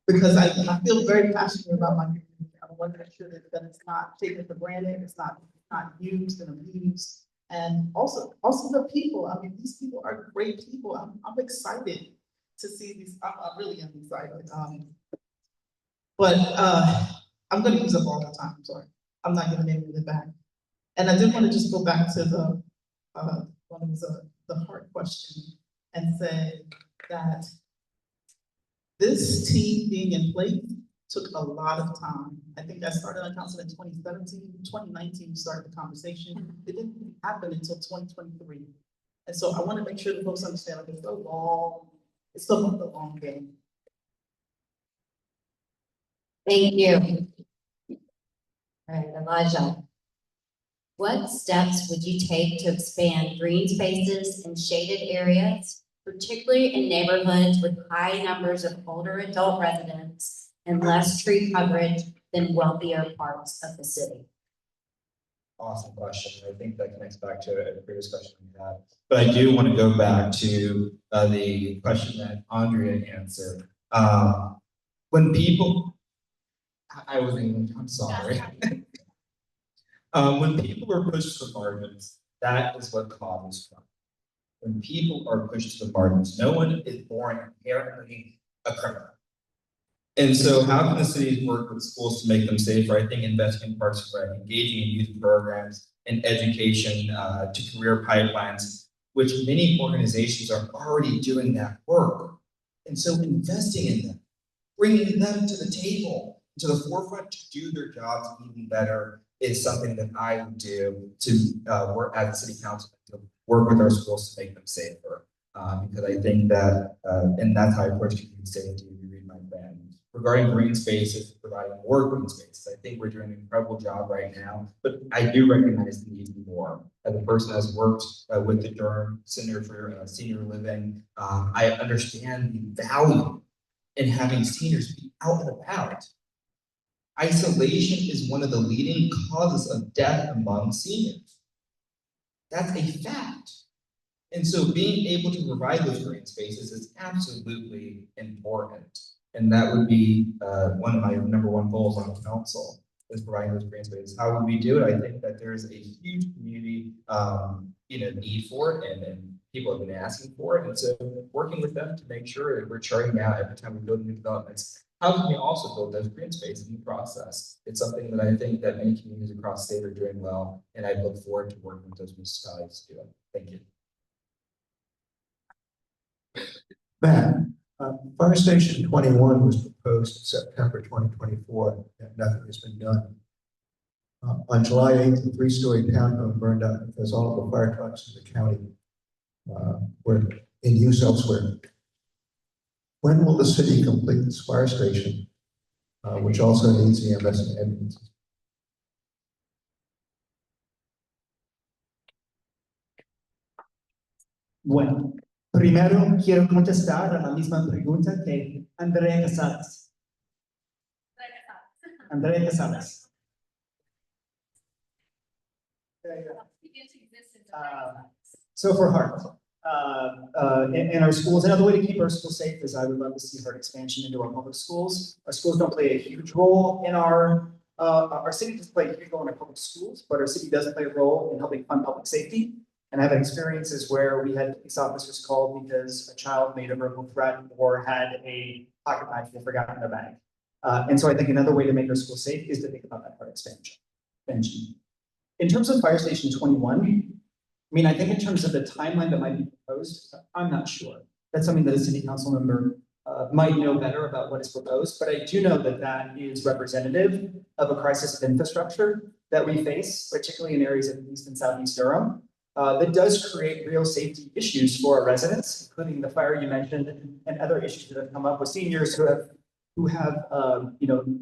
because I feel very passionate about my community. I want to make sure that it's not taken for granted, it's not used and abused. And also the people, I mean, these people are great people. I'm excited to see these, I really am excited. But I'm gonna use up all the time, I'm sorry. I'm not gonna name it back. And I did want to just go back to the hard question and say that this team being in place took a lot of time. I think I started on council in 2017, 2019, we started the conversation. It didn't happen until 2023. And so I want to make sure that folks understand like it's still a long game. Thank you. All right, Elijah. What steps would you take to expand green spaces and shaded areas, particularly in neighborhoods with high numbers of older adult residents and less tree coverage than wealthier parts of the city? Awesome question. I think that connects back to a previous question we had. But I do want to go back to the question that Andrea answered. When people, I'm sorry. When people are pushed to the margins, that is what causes crime. When people are pushed to the margins, no one is born inherently a criminal. And so how can the cities work with schools to make them safer? I think investing in parks and rec, engaging in youth programs and education to career pipelines, which many organizations are already doing that work. And so investing in them, bringing them to the table, to the forefront to do their jobs even better is something that I would do to work as a city council to work with our schools to make them safer. Because I think that, and that's how I approach community safety, if you read my plan. Regarding green spaces, providing more green spaces, I think we're doing an incredible job right now, but I do recognize the need for more. As a person that's worked with the Durham Center for Senior Living, I understand the value in having seniors be out and about. Isolation is one of the leading causes of death among seniors. That's a fact. And so being able to provide those green spaces is absolutely important. And that would be one of my number one goals on the council, is providing those green spaces. How would we do it? I think that there's a huge community need for it, and people have been asking for it. And so working with them to make sure that we're charting out every time we build new developments, how can we also build those green spaces in the process? It's something that I think that many communities across the state are doing well, and I look forward to working with those municipalities to do it. Thank you. Matt, Fire Station 21 was proposed in September 2024, and nothing has been done. On July 8th, a 3-story townhome burned up because all of the fire trucks in the county were in use elsewhere. When will the city complete this fire station, which also needs EMS and ambulances? Bueno, primero quiero contestar a la misma pregunta que Andrea Casales. Andrea Casales. So for HEART, in our schools, another way to keep our schools safe is I would love to see HEART expansion into our public schools. Our schools don't play a huge role in our city doesn't play a huge role in our public schools, but our city does play a role in helping fund public safety. And I've had experiences where we had police officers called because a child made a verbal threat or had a pocket knife they forgot in their bag. And so I think another way to make our schools safe is to think about that HEART expansion. In terms of Fire Station 21, I mean, I think in terms of the timeline that might be proposed, I'm not sure. That's something that a city council member might know better about what is proposed, but I do know that that is representative of a crisis of infrastructure that we face, particularly in areas of East and Southeast Durham, that does create real safety issues for our residents, including the fire you mentioned and other issues that have come up with seniors who have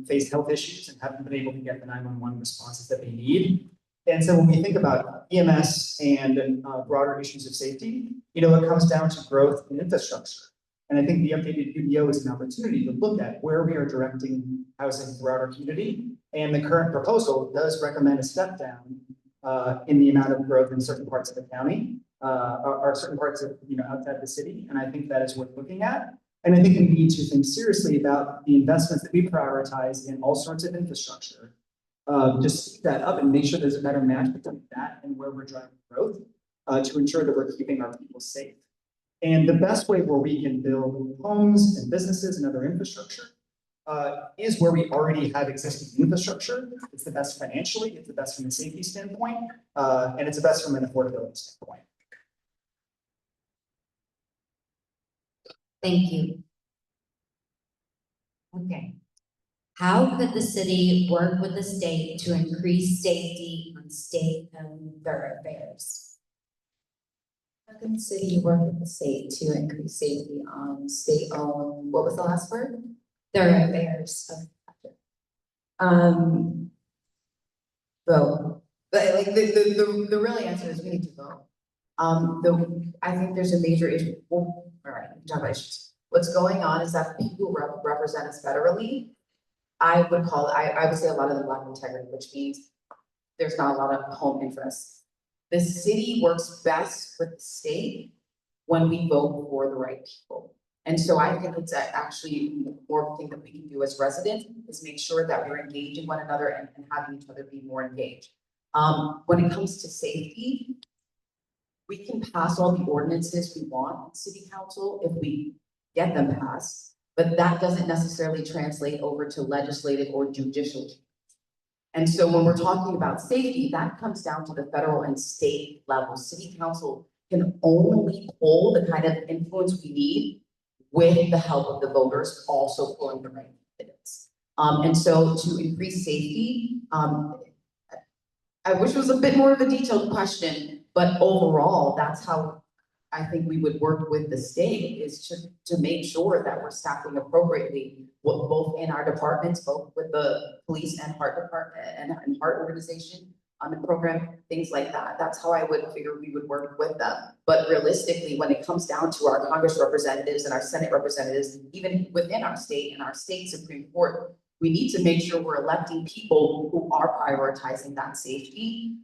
faced health issues and haven't been able to get the 911 responses that they need. And so when we think about EMS and broader issues of safety, it comes down to growth in infrastructure. And I think the updated UDO is an opportunity to look at where we are directing housing throughout our community. And the current proposal does recommend a step down in the amount of growth in certain parts of the county, or certain parts of, outside the city. And I think that is worth looking at. And I think we need to think seriously about the investments that we prioritize in all sorts of infrastructure. Just speed that up and make sure there's a better match between that and where we're driving growth to ensure that we're keeping our people safe. And the best way where we can build homes and businesses and other infrastructure is where we already have existing infrastructure. It's the best financially, it's the best from a safety standpoint, and it's the best from an affordability standpoint. Thank you. Okay. How could the city work with the state to increase safety on state-owned thoroughfares? How can the city work with the state to increase safety on state-owned, what was the last word? Thoroughfares. Vote. But like the real answer is we need to vote. I think there's a major issue. Well, all right, talk about issues. What's going on is that people who represent us federally, I would say a lot of them lack integrity, which means there's not a lot of home interest. The city works best with the state when we vote for the right people. And so I think it's actually more thing that we can do as residents is make sure that we're engaging one another and having each other be more engaged. When it comes to safety, we can pass all the ordinances we want in city council if we get them passed, but that doesn't necessarily translate over to legislative or judicial. And so when we're talking about safety, that comes down to the federal and state level. City council can only pull the kind of influence we need with the help of the voters also pulling the right candidates. And so to increase safety, I wish it was a bit more of a detailed question, but overall, that's how I think we would work with the state is to make sure that we're staffing appropriately, both in our departments, both with the police and heart department and heart organization on the program, things like that. That's how I would figure we would work with them. But realistically, when it comes down to our Congress representatives and our Senate representatives, even within our state and our state Supreme Court, we need to make sure we're electing people who are prioritizing that safety.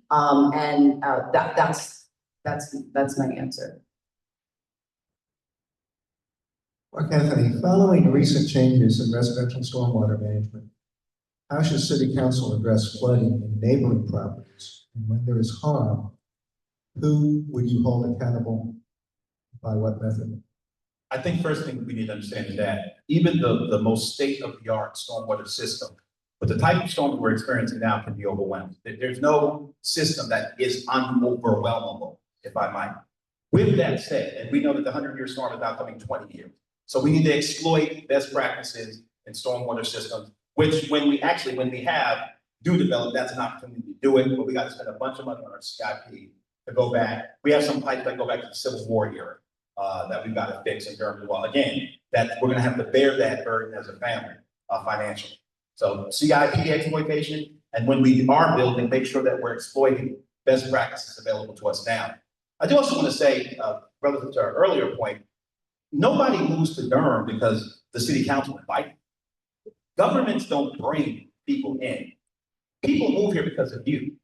That's my answer. Mark Anthony, following recent changes in residential stormwater management, how should city council address flooding in neighboring properties? And when there is harm, who would you hold accountable? By what method? I think first thing we need to understand is that even the most state-of-the-art stormwater system, but the type of storm we're experiencing now can be overwhelmed. There's no system that is unoverwhelmable, if I might. With that said, and we know that the 100-year storm is now coming 20 years. So we need to exploit best practices in stormwater systems, which when we do develop, that's an opportunity to do it, but we got to spend a bunch of money on our CIP to go back. We have some pipes that go back to the Civil War era. That we've got to fix in Durham as well. Again, that we're going to have to bear that burden as a family financially. So CIP exploitation, and when we are building, make sure that we're exploiting best practices available to us now. I do also want to say, relative to our earlier point, nobody moves to Durham because the city council invited. Governments don't bring people in. People move here because of you,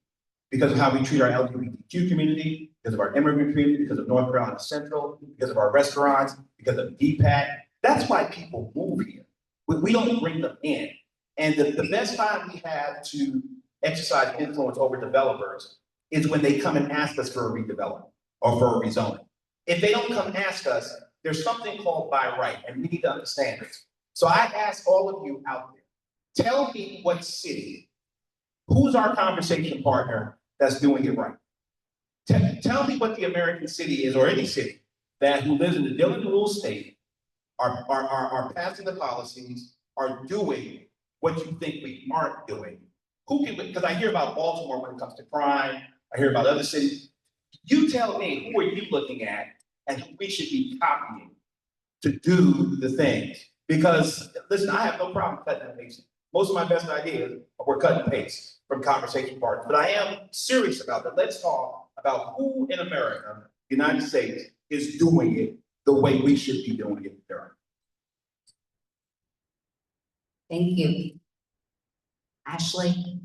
because of how we treat our LGBTQ community, because of our immigrant community, because of North Carolina Central, because of our restaurants, because of DPAC. That's why people move here. We don't bring them in. And the best time we have to exercise influence over developers is when they come and ask us for a redevelopment or for a rezoning. If they don't come ask us, there's something called by right, and we need to understand this. So I ask all of you out there, tell me what city, who's our conversation partner that's doing it right? Tell me what the American city is, or any city who lives in the Dillon Rule state are passing the policies, are doing what you think we aren't doing. Who can, because I hear about Baltimore when it comes to crime, I hear about other cities. You tell me, who are you looking at and who we should be copying to do the things? Because listen, I have no problem cutting and pasting. Most of my best ideas were cut and paste from conversation partners, but I am serious about that. Let's talk about who in America, United States, is doing it the way we should be doing it there. Thank you. Ashley,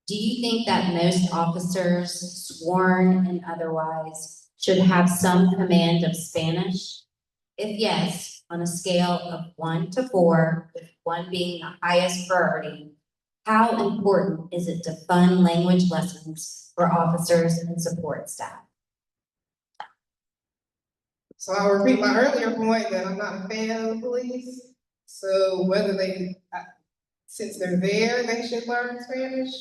do you think that most officers, sworn and otherwise, should have some command of Spanish? If yes, on a scale of 1 to 4, with 1 being the highest priority, how important is it to fund language lessons for officers and support staff? So I'll repeat my earlier point that I'm not a fan of the police. So whether since they're there, they should learn Spanish.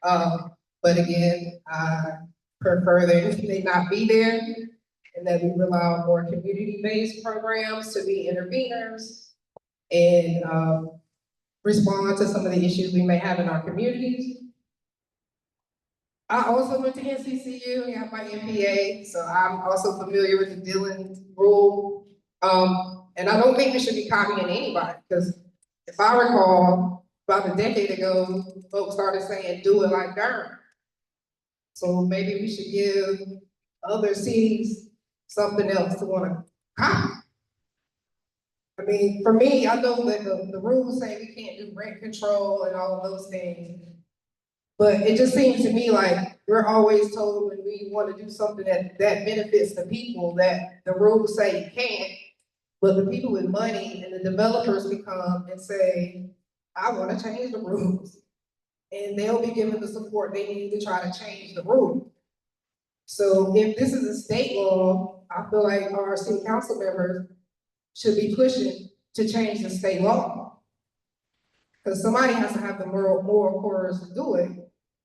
But again, I prefer that they not be there and that we rely on more community-based programs to be interveners and respond to some of the issues we may have in our communities. I also went to NCCU and got my MBA, so I'm also familiar with the Dillon Rule. And I don't think we should be copying anybody, because if I recall, about a decade ago, folks started saying, do it like Durham. So maybe we should give other cities something else to want to copy. I mean, for me, I know that the rules say we can't do rent control and all of those things. But it just seems to me like we're always told when we want to do something that benefits the people, that the rules say you can't. But the people with money and the developers can come and say, I want to change the rules. And they'll be given the support they need to try to change the rule. So if this is a state law, I feel like our city council members should be pushing to change the state law. Because somebody has to have the moral courage to do it.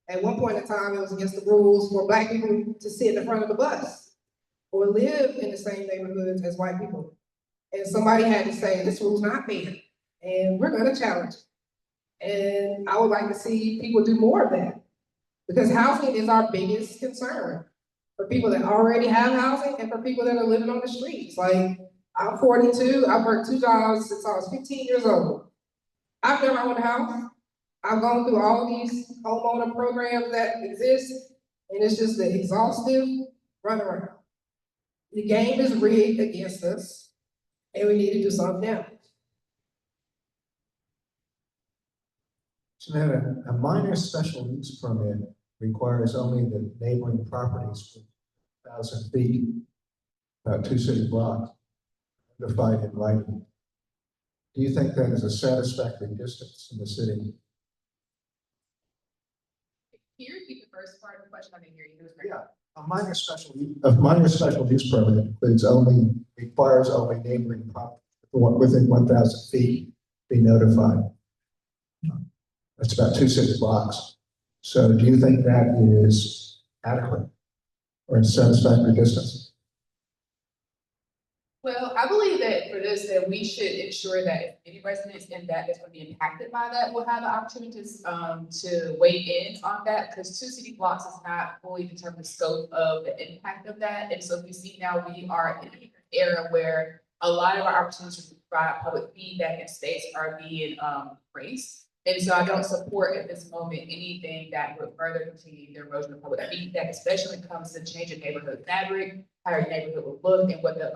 At one point in time, it was against the rules for Black people to sit in the front of the bus or live in the same neighborhoods as white people. And somebody had to say, this rule's not fair, and we're gonna challenge it. And I would like to see people do more of that, because housing is our biggest concern. for people that already have housing and for people that are living on the streets. Like, I'm 42, I've worked 2 jobs since I was 15 years old. I've never owned a house. I've gone through all these homeowner programs that exist, and it's just an exhaustive runaround. The game is rigged against us, and we need to do something else. Shannon, a minor special use permit requires only the neighboring properties for 1,000 feet, about 2 city blocks, defined in writing. Do you think that is a satisfactory distance in the city? Can you repeat the first part of the question? I didn't hear you. It was great. Yeah, a minor special use permit requires only neighboring properties within 1,000 feet be notified. That's about 2 city blocks. So do you think that is adequate or a satisfactory distance? Well, I believe that for this, that we should ensure that if any residents in that is going to be impacted by that will have the opportunities to weigh in on that, because 2 city blocks is not fully determined the scope of the impact of that. And so we see now we are in an era where a lot of our opportunities to provide public feedback and space are being erased. And so I don't support at this moment anything that would further continue the erosion of public feedback, especially when it comes to changing neighborhood fabric, how your neighborhood will look, and what the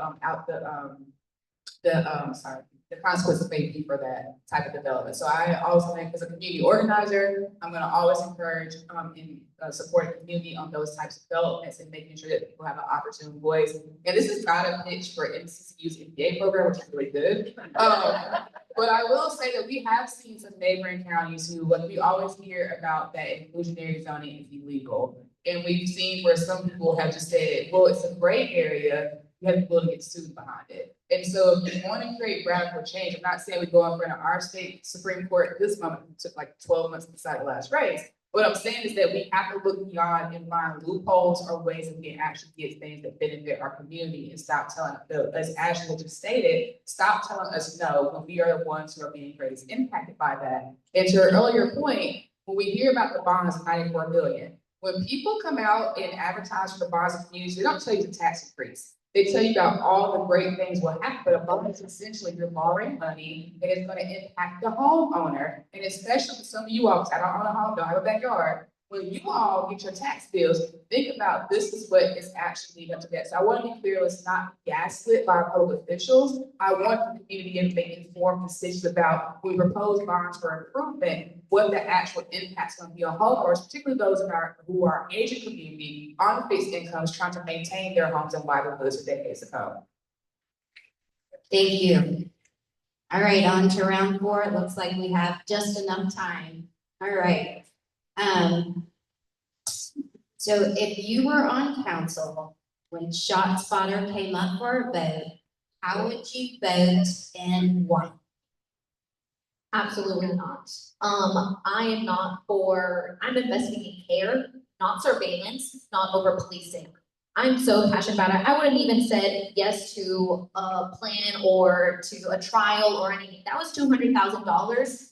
consequences may be for that type of development. So I also think, as a community organizer, I'm going to always encourage and support the community on those types of developments and making sure that people have an opportune voice. And this is not a pitch for NCCU's MBA program, which is really good. But I will say that we have seen some neighboring counties who, what we always hear about, that inclusionary zoning is illegal. And we've seen where some people have just said, well, it's a gray area, you have people to get sued behind it. And so if you want to create radical change, I'm not saying we go in front of our state Supreme Court at this moment. It took like 12 months to decide the last race. What I'm saying is that we have to look beyond and find loopholes or ways that we can actually get things that benefit our community, and stop telling, as Ashley just stated, stop telling us no when we are the ones who are being greatest impacted by that. And to your earlier point, when we hear about the bonds of 94 million, when people come out and advertise for the bonds of communities, they don't tell you the tax increase. They tell you about all the great things will happen, but a bond is essentially you're borrowing money and it's going to impact the homeowner. And especially for some of you all, because I don't own a home, don't have a backyard, when you all get your tax bills, think about this is what is actually leading up to that. So I want to be clear, let's not gaslit by our public officials. I want the community to make informed decisions about, when we propose bonds for improvement, what the actual impact is going to be on homeowners, particularly those who are Asian community on fixed incomes trying to maintain their homes and livelihoods for decades to come. Thank you. All right, on to round 4. It looks like we have just enough time. All right. So if you were on council when ShotSpotter came up for a vote, how would you vote and why? Absolutely not. I am not for, I'm investing in care, not surveillance, not over policing. I'm so passionate about it. I wouldn't even said yes to a plan or to a trial or anything. That was $200,000.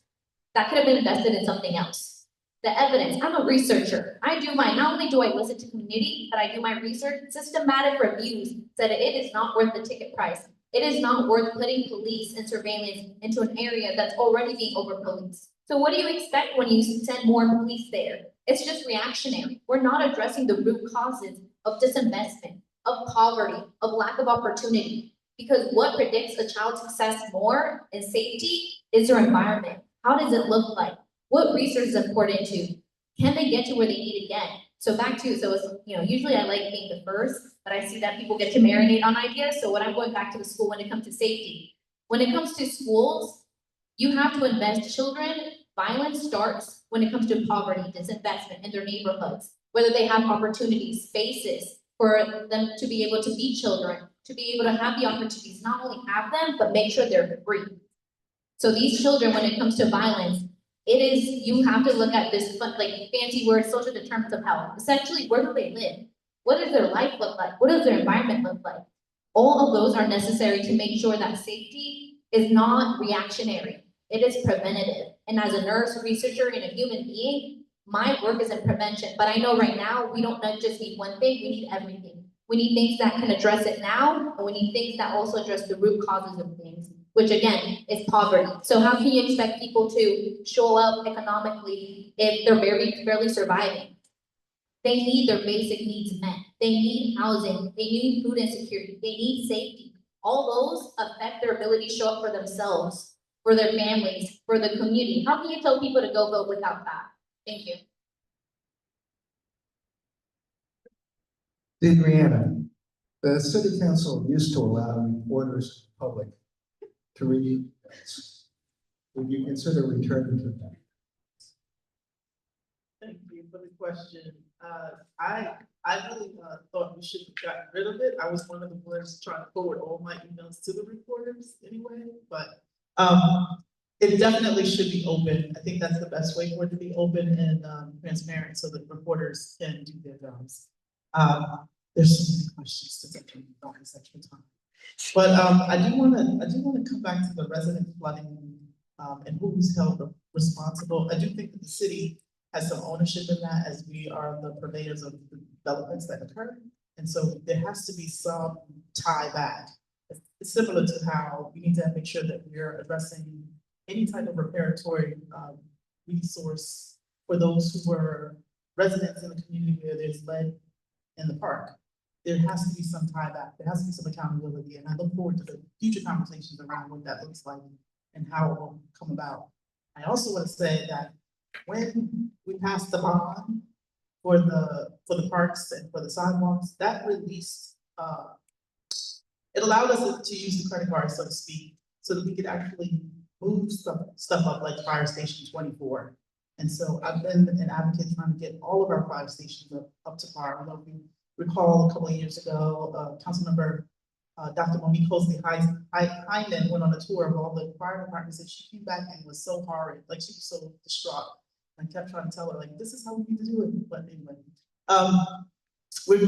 That could have been invested in something else. The evidence, I'm a researcher. I do not only do I listen to community, but I do my research. Systematic reviews said it is not worth the ticket price. It is not worth putting police and surveillance into an area that's already being over-policed. So what do you expect when you send more police there? It's just reactionary. We're not addressing the root causes of disinvestment, of poverty, of lack of opportunity. Because what predicts a child's success more and safety is their environment. How does it look like? What research is poured into? Can they get to where they need to get? So back to, so it's, usually I like being the first, but I see that people get to marinate on ideas. So when I'm going back to the school, when it comes to safety, when it comes to schools, you have to invest. Children, violence starts when it comes to poverty, disinvestment in their neighborhoods, whether they have opportunities, spaces for them to be able to be children, to be able to have the opportunities, not only have them, but make sure they're free. So these children, when it comes to violence, you have to look at this, like fancy word, social determinants of health. Essentially, where do they live? What does their life look like? What does their environment look like? All of those are necessary to make sure that safety is not reactionary. It is preventative. And as a nurse, researcher, and a human being, My work is in prevention, but I know right now, we don't not just need one thing, we need everything. We need things that can address it now, and we need things that also address the root causes of things, which again, is poverty. So how can you expect people to show up economically if they're barely surviving? They need their basic needs met. They need housing, they need food insecurity, they need safety. All those affect their ability to show up for themselves, for their families, for the community. How can you tell people to go vote without that? Thank you. Deidreana, the city council used to allow reporters and public to read emails. Would you consider returning to that? Thank you for the question. I really thought we should have gotten rid of it. I was one of the ones trying to forward all my emails to the reporters anyway, but it definitely should be open. I think that's the best way for it to be open and transparent so that reporters can do their jobs. There's so many questions to take on this extra time. But I do want to come back to the resident flooding and who's held responsible. I do think that the city has some ownership in that, as we are the purveyors of the developments that occur. And so there has to be some tie back. It's similar to how we need to make sure that we're addressing any type of reparatory resource for those who were residents in the community where there's lead in the park. There has to be some tie back. There has to be some accountability. And I look forward to the future conversations around what that looks like and how it will come about. I also want to say that when we passed the bond for the parks and for the sidewalks, that released, it allowed us to use the credit card, so to speak, so that we could actually move stuff up like Fire Station 24. And so I've been an advocate trying to get all of our fire stations up to par. I don't know if you recall a couple of years ago, Councilmember Dr. Monique Hyman went on a tour of all the fire departments, and she came back and was so horrid, like she was so distraught. I kept trying to tell her, like, this is how we need to do it. But anyway,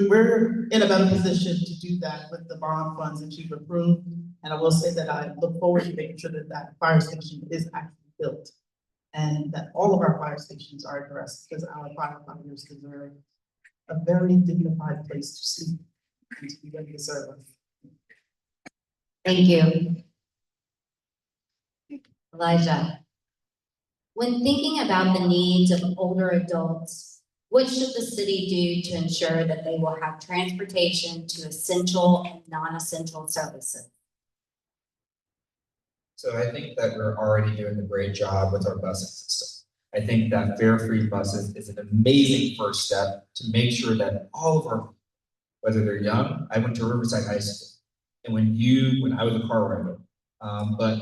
we're in a better position to do that with the bond funds that you've approved. And I will say that I look forward to making sure that that fire station is actually built and that all of our fire stations are addressed, because our firefighters deserve a very dignified place to sleep and to be ready to serve us. Thank you. Elijah, when thinking about the needs of older adults, what should the city do to ensure that they will have transportation to essential and non-essential services? So I think that we're already doing a great job with our busing system. I think that fare-free buses is an amazing first step to make sure that all of our, whether they're young, I went to Riverside High School, and when I was a car rider, but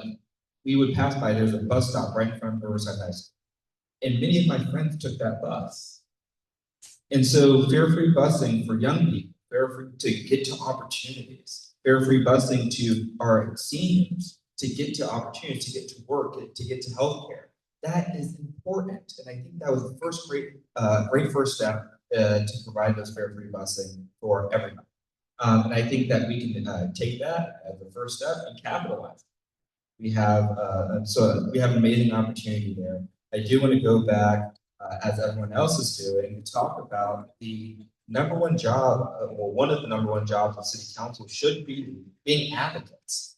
we would pass by, there's a bus stop right in front of Riverside High School. And many of my friends took that bus. And so fare-free busing for young people, fare-free to get to opportunities, fare-free busing to our seniors, to get to opportunities, to get to work, to get to healthcare. That is important. And I think that was the first great first step to provide those fare-free busing for everyone. And I think that we can take that as the first step and capitalize. We have an amazing opportunity there. I do want to go back, as everyone else is doing, and talk about the number one job, or one of the number one jobs of city council should be being advocates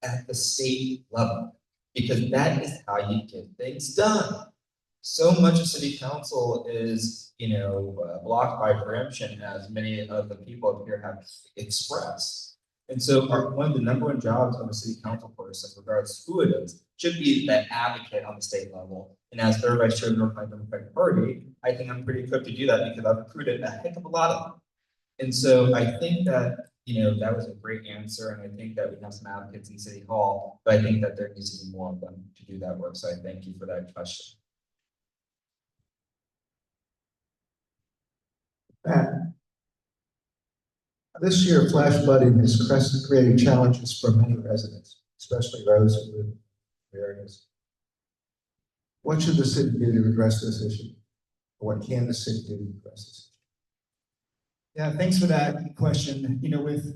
at the state level, because that is how you get things done. So much of city council is, blocked by preemption, as many of the people up here have expressed. And so one of the number one jobs of a city council person, regardless of who it is, should be that advocate on the state level. And as third vice chair of the North Carolina Democratic Party, I think I'm pretty equipped to do that because I've recruited a heck of a lot of them. And so I think that, that was a great answer. And I think that we have some advocates in City Hall, but I think that there needs to be more of them to do that work. So I thank you for that question. This year, flash flooding has created challenges for many residents, especially those who live in the areas. What should the city do to address this issue? Or what can the city do to address this issue? Yeah, thanks for that question.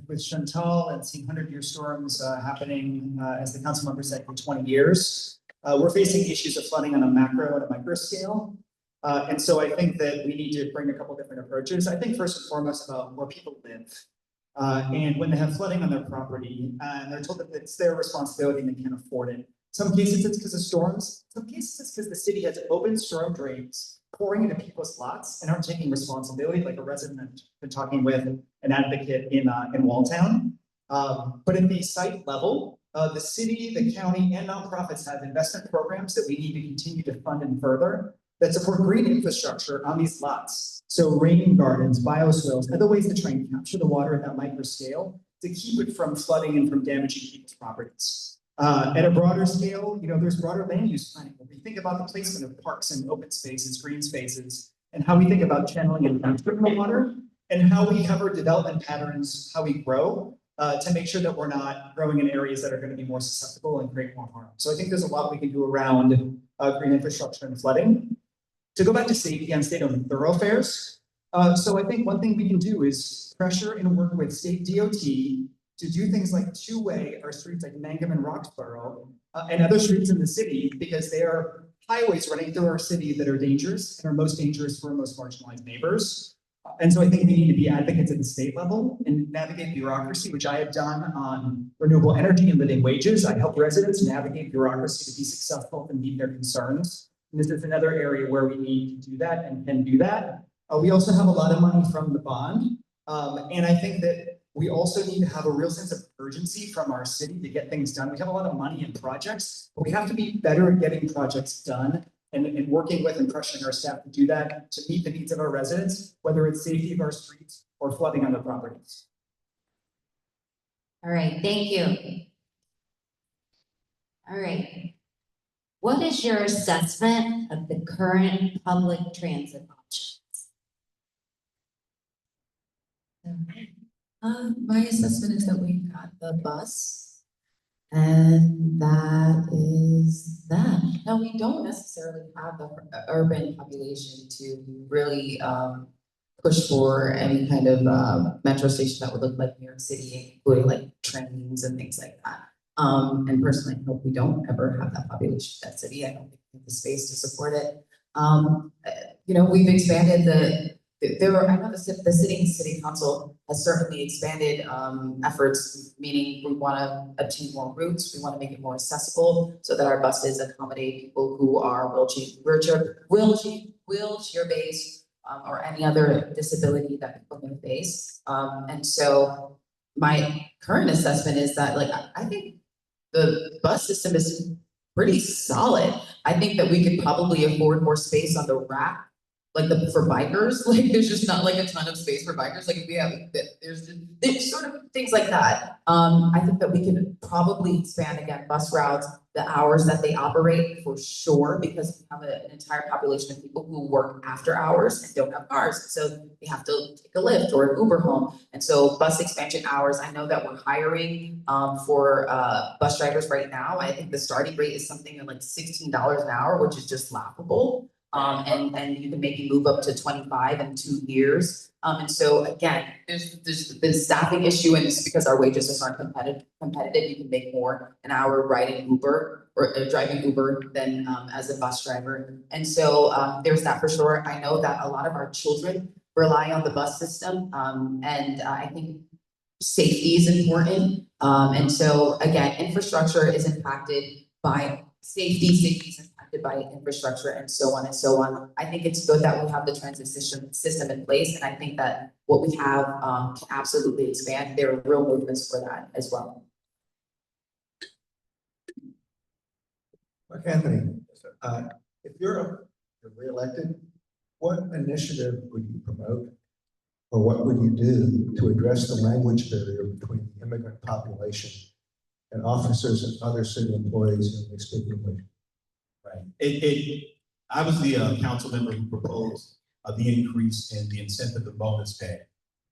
With Chantal and seeing 100-year storms happening, as the council member said, for 20 years, we're facing issues of flooding on a macro and a micro scale. And so I think that we need to bring a couple different approaches. I think first and foremost about where people live. And when they have flooding on their property, and they're told that it's their responsibility and they can't afford it. Some cases it's because of storms, some cases it's because the city has open storm drains pouring into people's lots and aren't taking responsibility, like a resident I've been talking with, an advocate in Walltown. But at the site level, the city, the county, and nonprofits have investment programs that we need to continue to fund and further that support green infrastructure on these lots. So rain gardens, bioswales, other ways to try and capture the water at that micro scale to keep it from flooding and from damaging people's properties. At a broader scale, there's broader land use planning. When we think about the placement of parks and open spaces, green spaces, and how we think about channeling and transferring the water, and how we have our development patterns, how we grow, to make sure that we're not growing in areas that are going to be more susceptible and create more harm. So I think there's a lot we can do around green infrastructure and flooding. To go back to safety on state-owned thoroughfares, so I think one thing we can do is pressure and work with state DOT to do things like two-way our streets like Mangum and Roxborough and other streets in the city, because they are highways running through our city that are dangerous and are most dangerous for our most marginalized neighbors. And so I think we need to be advocates at the state level and navigate bureaucracy, which I have done on renewable energy and living wages. I help residents navigate bureaucracy to be successful and meet their concerns. And this is another area where we need to do that and can do that. We also have a lot of money from the bond. And I think that we also need to have a real sense of urgency from our city to get things done. We have a lot of money in projects, but we have to be better at getting projects done and working with and pressuring our staff to do that to meet the needs of our residents, whether it's safety of our streets or flooding on their properties. All right, thank you. All right. What is your assessment of the current public transit options? My assessment is that we've got the bus, and that is that. Now, we don't necessarily have the urban population to really push for any kind of metro station that would look like New York City, including like trains and things like that. And personally, I hope we don't ever have that population density. I don't think we have the space to support it. We've expanded I know the city council has certainly expanded efforts, meaning we want to obtain more routes, we want to make it more accessible so that our buses accommodate people who are wheelchair based or any other disability that people may face. And so my current assessment is that I think the bus system is pretty solid. I think that we could probably afford more space on the rack. For bikers, there's just not a ton of space for bikers. If we have, there's sort of things like that. I think that we can probably expand again bus routes, the hours that they operate for sure, because we have an entire population of people who work after hours and don't have cars. So they have to take a Lyft or an Uber home. And so bus expansion hours, I know that we're hiring for bus drivers right now. I think the starting rate is something like $16 an hour, which is just laughable. And you can maybe move up to 25 in 2 years. And so again, there's the staffing issue, and it's because our wages aren't competitive. You can make more an hour riding Uber or driving Uber than as a bus driver. And so there's that for sure. I know that a lot of our children rely on the bus system, and I think safety is important. And so again, infrastructure is impacted by safety is impacted by infrastructure, and so on and so on. I think it's good that we have the transit system in place, and I think that what we have can absolutely expand. There are real movements for that as well. Look, Anthony, if you're reelected, what initiative would you promote, or what would you do to address the language barrier between the immigrant population and officers and other city employees who speak English? Right. I was the council member who proposed the increase in the incentive and bonus pay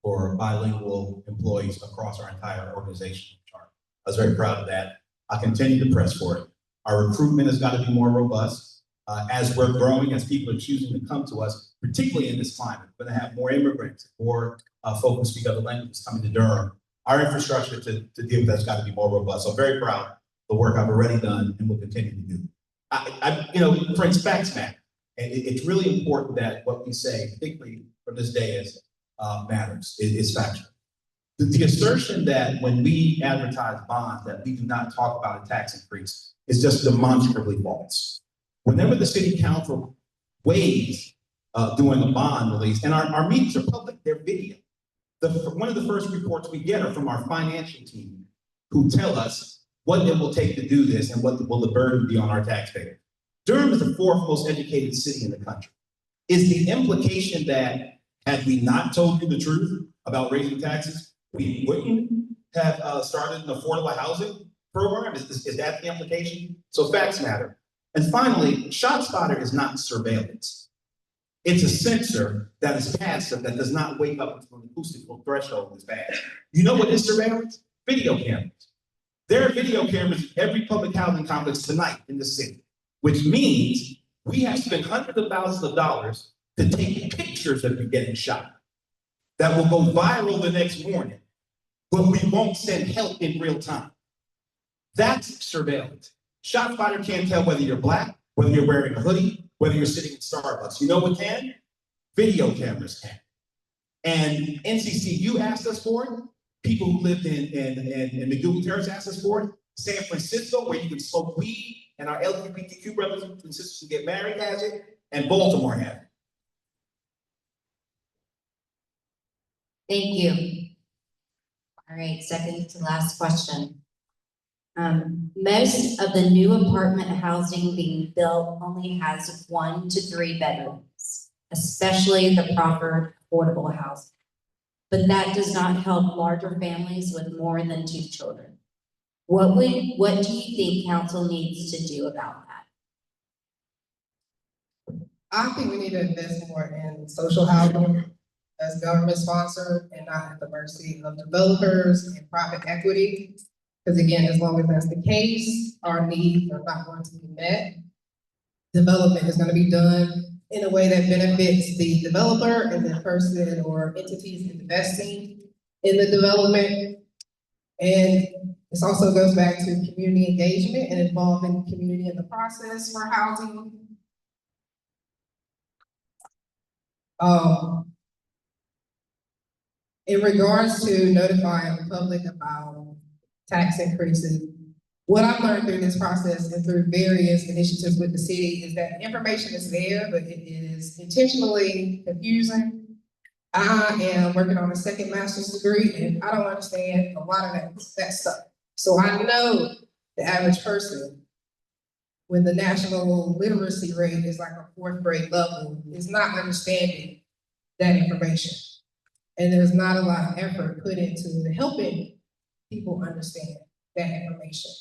for bilingual employees across our entire organization. I was very proud of that. I continue to press for it. Our recruitment has got to be more robust. As we're growing, as people are choosing to come to us, particularly in this climate, we're going to have more immigrants, more folks who speak other languages coming to Durham. Our infrastructure to deal with that's got to be more robust. So I'm very proud of the work I've already done and will continue to do. For instance, And it's really important that what we say, particularly from this dais, matters, is factual. The assertion that when we advertise bonds, that we do not talk about a tax increase is just demonstrably false. Whenever the city council weighs doing a bond release, and our meetings are public, they're video. One of the first reports we get are from our financial team, who tell us what it will take to do this and what will the burden be on our taxpayers. Durham is the fourth most educated city in the country. Is the implication that had we not told you the truth about raising taxes, we wouldn't have started an affordable housing program? Is that the implication? So facts matter. And finally, ShotSpotter is not surveillance. It's a sensor that is passive, that does not wake up until an acoustical threshold is passed. You know what is surveillance? Video cameras. There are video cameras in every public housing complex tonight in the city, which means we have spent hundreds of thousands of dollars to take pictures of you getting shot that will go viral the next morning, but we won't send help in real time. That's surveillance. ShotSpotter can't tell whether you're Black, whether you're wearing a hoodie, whether you're sitting in Starbucks. You know what can? Video cameras can. And NCCU asked us for it. People who lived in McDougal Terrace asked us for it. San Francisco, where you can smoke weed and our LGBTQ brothers and sisters who get married has it, and Baltimore has it. Thank you. All right, second to last question. Most of the new apartment housing being built only has 1 to 3 bedrooms, especially the proper affordable housing. But that does not help larger families with more than 2 children. What do you think council needs to do about that? I think we need to invest more in social housing as government sponsored and not at the mercy of developers and private equity. Because again, as long as that's the case, our needs are not going to be met. Development is going to be done in a way that benefits the developer and the person or entities investing in the development. And this also goes back to community engagement and involving the community in the process for housing. In regards to notifying the public about tax increases, what I've learned through this process and through various initiatives with the city is that information is there, but it is intentionally confusing. I am working on a second master's degree and I don't understand a lot of that stuff. So I know the average person, when the national literacy rate is like a 4th grade level, is not understanding that information. And there's not a lot of effort put into helping people understand that information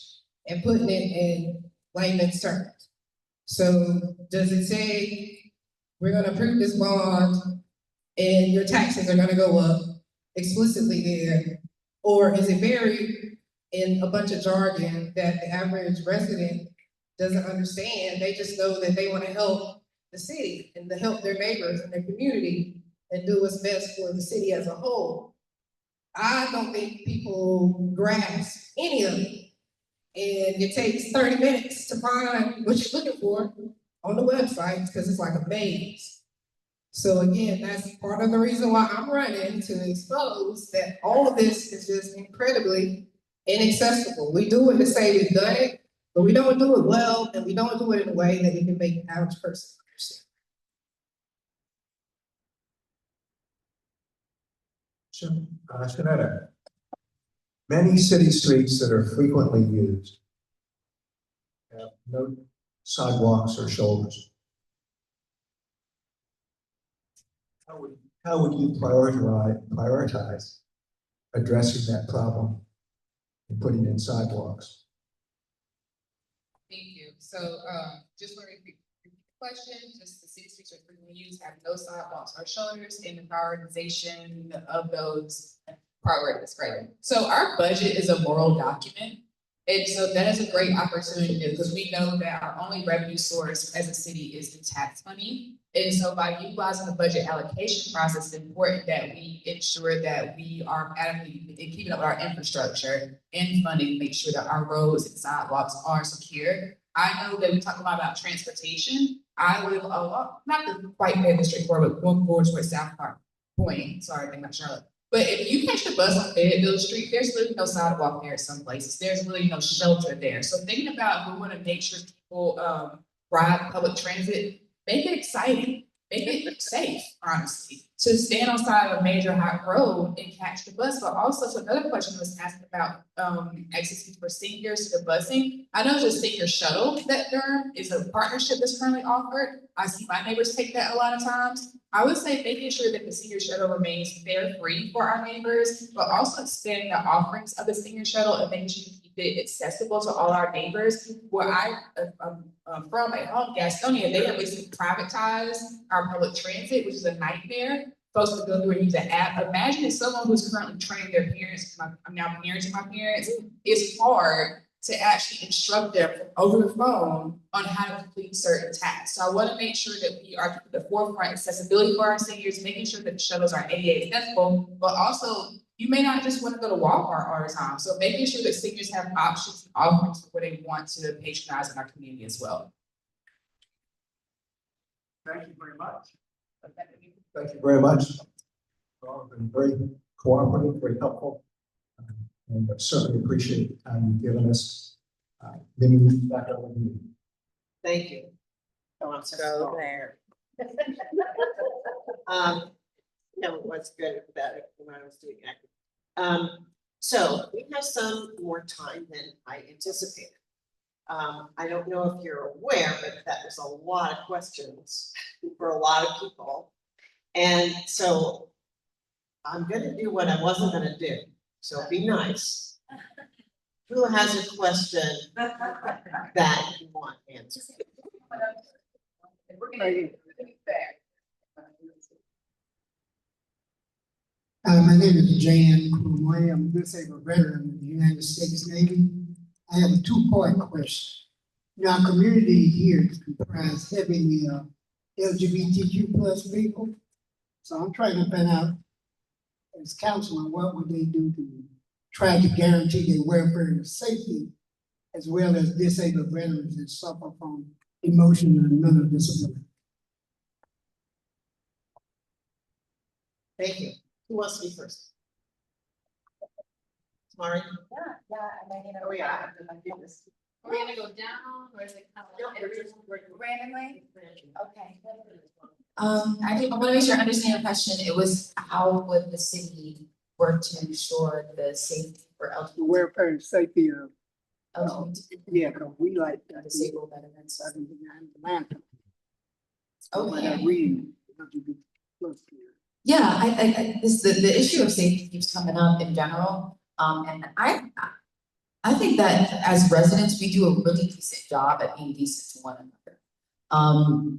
and putting it in layman's terms. So does it say we're gonna approve this bond and your taxes are gonna go up explicitly there? Or is it buried in a bunch of jargon that the average resident doesn't understand? They just know that they wanna help the city and to help their neighbors and their community and do what's best for the city as a whole. I don't think people grasp any of it. And it takes 30 minutes to find what you're looking for on the website because it's like a maze. So again, that's part of the reason why I'm running, to expose that all of this is just incredibly inaccessible. We do it to say we've done it, but we don't do it well, and we don't do it in a way that we can make the average person understand. Shanetta, many city streets that are frequently used have no sidewalks or shoulders. How would you prioritize addressing that problem and putting in sidewalks? Thank you. So, just want to repeat the question, just the city streets are frequently used, have no sidewalks or shoulders, in the prioritization of those priorities, right? So our budget is a moral document. And so that is a great opportunity because we know that our only revenue source as a city is the tax money. And so by utilizing the budget allocation process, it's important that we ensure that we are adequately keeping up with our infrastructure and funding, make sure that our roads and sidewalks are secure. I know that we talk a lot about transportation. I live a lot, not the quite near the street corner, but going towards South Park Point, sorry, I think that's Charlotte. But if you catch the bus on Fayetteville Street, there's really no sidewalk there in some places. There's really no shelter there. So thinking about, we want to make sure people ride public transit, make it exciting, make it safe, honestly. To stand on side of a major hot road and catch the bus, but also, so another question was asked about access for seniors to the busing. I know there's a senior shuttle that Durham is a partnership that's currently offered. I see my neighbors take that a lot of times. I would say making sure that the senior shuttle remains fare free for our neighbors, but also expanding the offerings of the senior shuttle and making sure you keep it accessible to all our neighbors. Where I'm from at home, Gastonia, they have basically privatized our public transit, which is a nightmare. Folks to go through and use an app. Imagine if someone who's currently training their parents, I'm now parenting my parents, it's hard to actually instruct them over the phone on how to complete certain tasks. So I want to make sure that we are at the forefront accessibility for our seniors, making sure that the shuttles are ADA accessible, but also you may not just want to go to Walmart all the time. So making sure that seniors have options and offerings for where they want to patronize in our community as well. Thank you very much. Thank you very much. You've all been very cooperative, very helpful. And I certainly appreciate the time you've given us. Let me move back over to you. Thank you. Go there. No, what's good about it when I was doing acting. So we have some more time than I anticipated. I don't know if you're aware, but that was a lot of questions for a lot of people. And so I'm gonna do what I wasn't gonna do. So be nice. Who has a question that you want answered? My name is Jan Kumway. I'm a disabled veteran of the United States Navy. I have a two-part question. Now, our community here is comprised heavily of LGBTQ plus people. So I'm trying to find out, as councilman, what would they do to try to guarantee their welfare and safety, as well as disabled veterans that suffer from emotional and mental disability? Thank you. Who wants to be first? Mari? Oh, yeah. We're gonna go down, or is it kind of Randomly? Okay. I think I want to make sure I understand the question. It was how would the city work to ensure the safety for The welfare and safety of, LGBT yeah, because we like that. disabled veterans? Okay. Yeah, the issue of safety keeps coming up in general. And I think that as residents, we do a really decent job at being decent to one another.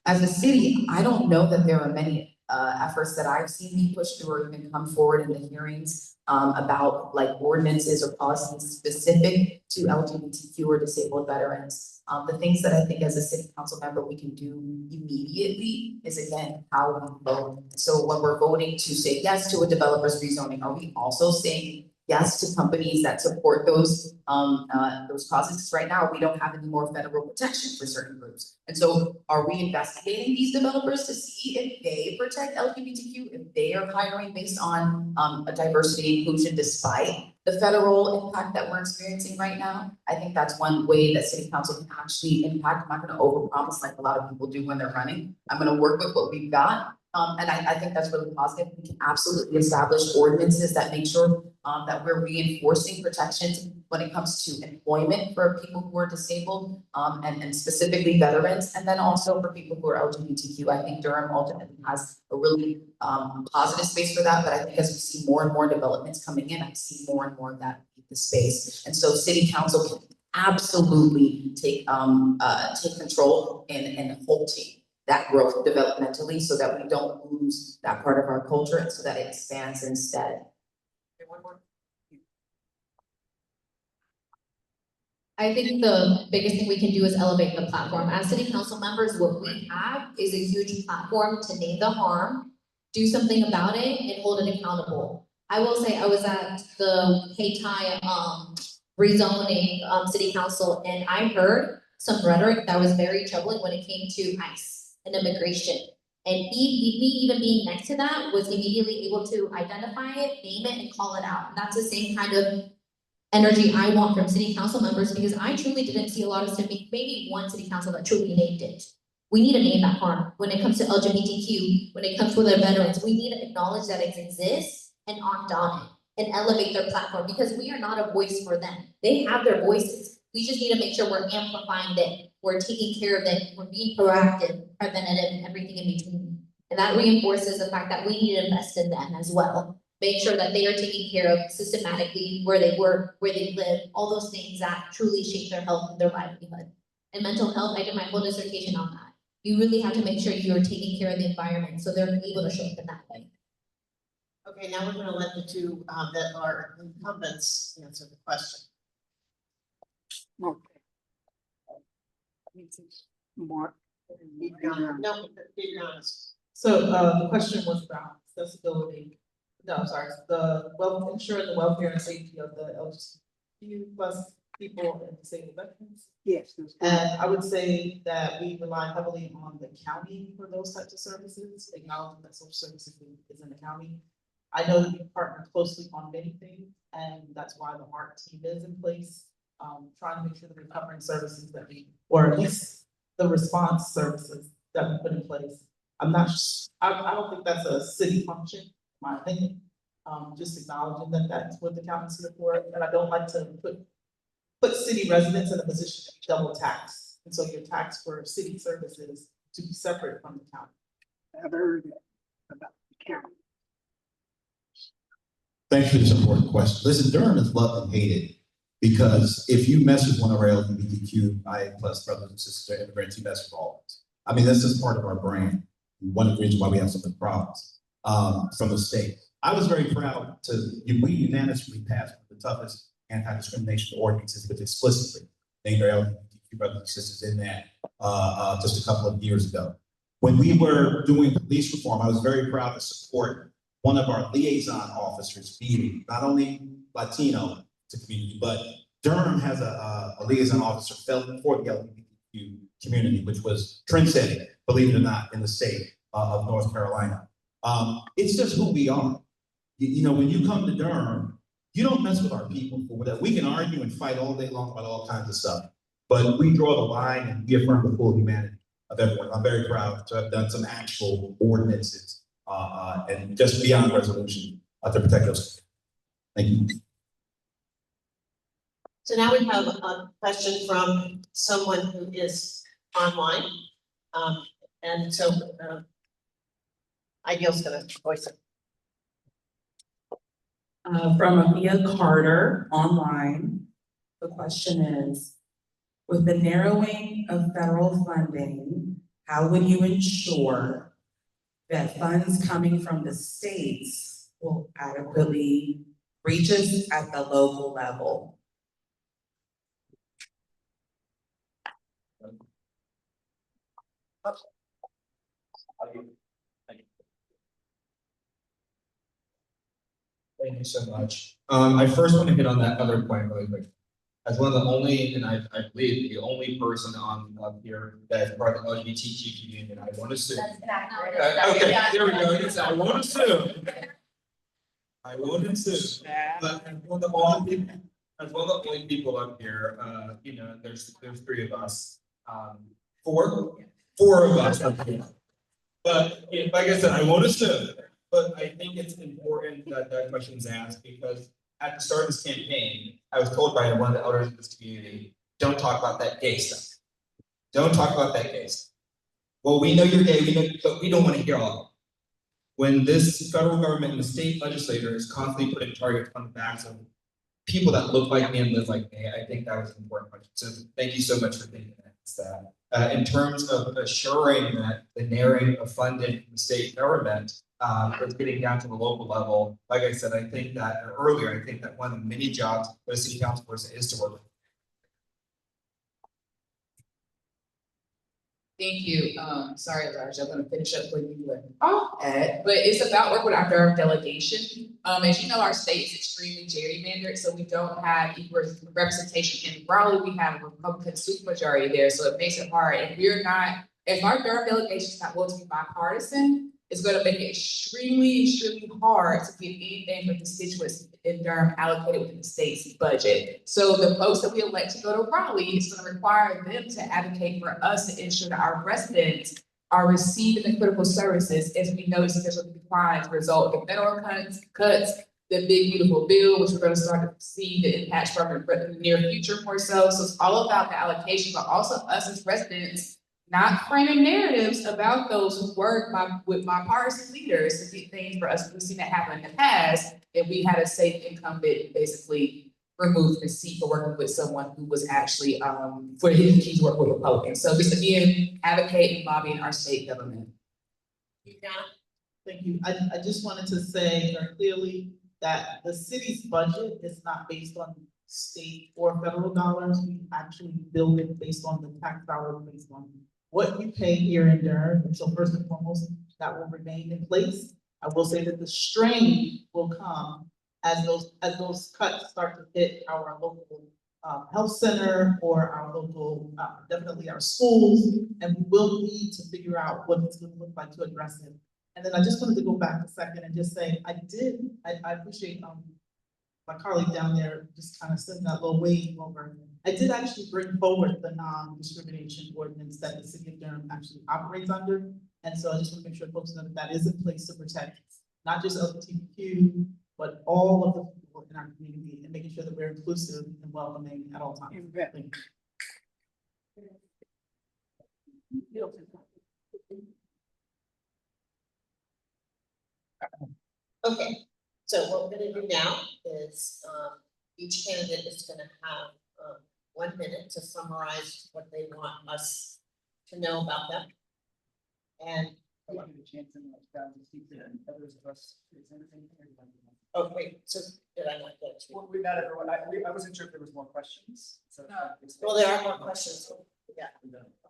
As a city, I don't know that there are many efforts that I've seen be pushed through or even come forward in the hearings about like ordinances or policies specific to LGBTQ or disabled veterans. The things that I think as a city council member we can do immediately is again how we vote. So when we're voting to say yes to a developer's rezoning, are we also saying yes to companies that support those causes? Because right now we don't have any more federal protection for certain groups. And so are we investigating these developers to see if they protect LGBTQ, if they are hiring based on a diversity inclusion despite the federal impact that we're experiencing right now? I think that's one way that city council can actually impact. I'm not gonna overpromise like a lot of people do when they're running. I'm gonna work with what we've got. And I think that's really positive. We can absolutely establish ordinances that make sure that we're reinforcing protections when it comes to employment for people who are disabled, and specifically veterans, and then also for people who are LGBTQ. I think Durham ultimately has a really positive space for that, but I think as we see more and more developments coming in, I see more and more of that in the space. And so city council can absolutely take control and halting that growth developmentally so that we don't lose that part of our culture and so that it expands instead. I think the biggest thing we can do is elevate the platform. As city council members, what we have is a huge platform to name the harm, do something about it, and hold it accountable. I will say I was at the Hayti rezoning city council, and I heard some rhetoric that was very troubling when it came to ICE and immigration. And me even being next to that was immediately able to identify it, name it, and call it out. And that's the same kind of energy I want from city council members, because I truly didn't see a lot of city, maybe one city council that truly named it. We need to name that harm. When it comes to LGBTQ, when it comes to their veterans, we need to acknowledge that it exists and act on it and elevate their platform, because we are not a voice for them. They have their voices. We just need to make sure we're amplifying it, we're taking care of it, we're being proactive, preventative, and everything in between. And that reinforces the fact that we need to invest in them as well. Make sure that they are taken care of systematically, where they work, where they live, all those things that truly shape their health and their livelihood. And mental health, I did my whole dissertation on that. You really have to make sure you are taking care of the environment so they're able to show up in that way. Okay, now we're gonna let the two that are incumbents answer the question. Mark. No, be honest. So, the question was about accessibility, no, I'm sorry, ensuring the welfare and safety of the LGBTQ plus people and disabled veterans. Yes. And I would say that we rely heavily on the county for those types of services, acknowledging that social services is in the county. I know that we partner closely on many things, and that's why the ARC team is in place, trying to make sure that we're covering services that or at least the response services that we put in place. I don't think that's a city function, in my opinion. Just acknowledging that that's what the county's here for, and I don't like to put city residents in a position to be double taxed. And so you're taxed for city services to be separate from the county. I've heard about the county. Thanks for this important question. Listen, Durham is loved and hated because if you mess with one of our LGBTQIA+ brothers and sisters or immigrants, you mess with all of us. I mean, that's just part of our brand. One of the reasons why we have so many problems from the state. I was very proud we unanimously passed one of the toughest anti-discrimination ordinances, which explicitly named our LGBTQ brothers and sisters in that just a couple of years ago. When we were doing police reform, I was very proud to support one of our liaison officers being not only Latino to community, but Durham has a liaison officer for the LGBTQ community, which was trendsetting, believe it or not, in the state of North Carolina. It's just who we are. You know, when you come to Durham, you don't mess with our people for whatever. We can argue and fight all day long about all kinds of stuff, but we draw the line and we affirm the full humanity of everyone. I'm very proud to have done some actual ordinances and just beyond resolution to protect us. Thank you. So now we have a question from someone who is online. And so Ideal's gonna voice it. From Amia Carter online, the question is, with the narrowing of federal funding, how would you ensure that funds coming from the states will adequately reach us at the local level? Thank you so much. I first want to hit on that other point really quick. As one of the only, and I believe the only person on up here that is part of the LGBTQ community, and I want to sue. Okay, there we go. Yes, I want to sue. I won't sue. But as one of the only people up here, you know, there's three of us. Four of us up here. But like I said, I won't assume. But I think it's important that that question is asked because at the start of this campaign, I was told by one of the elders of this community, don't talk about that gay stuff. Don't talk about that gay stuff. Well, we know you're gay, but we don't want to hear all of it. When this federal government and the state legislature is constantly putting targets on the backs of people that look like me and live like me, I think that was an important question. So thank you so much for thinking that. In terms of assuring that the narrowing of funding from the state government is getting down to the local level, like I said, I think that earlier, I think that one of the many jobs for a city council person is to work with. Thank you. Sorry, Elijah, I'm gonna finish up where you left off at, but it's about work with our Durham delegation. As you know, our state is extremely gerrymandered, so we don't have equal representation in Raleigh. We have a Republican supermajority there, so it makes it hard. And we're not, if our Durham delegation is not willing to be bipartisan, it's gonna make it extremely hard to get anything for constituents in Durham allocated within the state's budget. So the folks that we elect to go to Raleigh, it's gonna require them to advocate for us to ensure that our residents are receiving the critical services as we know significant declines result in federal cuts, the big beautiful bill, which we're gonna start to see the impacts from in the near future more so. So it's all about the allocation, but also us as residents not framing narratives about those who work with bipartisan leaders to get things for us. We've seen that happen in the past, and we had a safe incumbent basically removed the seat for working with someone who was actually for his keys work with Republicans. So just again, advocating, lobbying our state government. Thank you. I just wanted to say very clearly that the city's budget is not based on state or federal dollars. We actually build it based on the tax dollars, based on what you pay here in Durham. And so first and foremost, that will remain in place. I will say that the strain will come as those cuts start to hit our local health center or our local, definitely our schools, and we will need to figure out what it's going to look like to address it. And then I just wanted to go back a second and just say, I appreciate my colleague down there just kind of sending that little wave over. I did actually bring forward the non-discrimination ordinance that the city of Durham actually operates under. And so I just want to make sure folks know that that is in place to protect not just LGBTQ, but all of the people in our community and making sure that we're inclusive and welcoming at all times. Thank you. Okay, so what we're gonna do now is, each candidate is gonna have, 1 minute to summarize what they want us to know about them. And, oh, wait, so did I not get to? Well, we met everyone. I wasn't sure if there was more questions, so. Well, there are more questions. Yeah.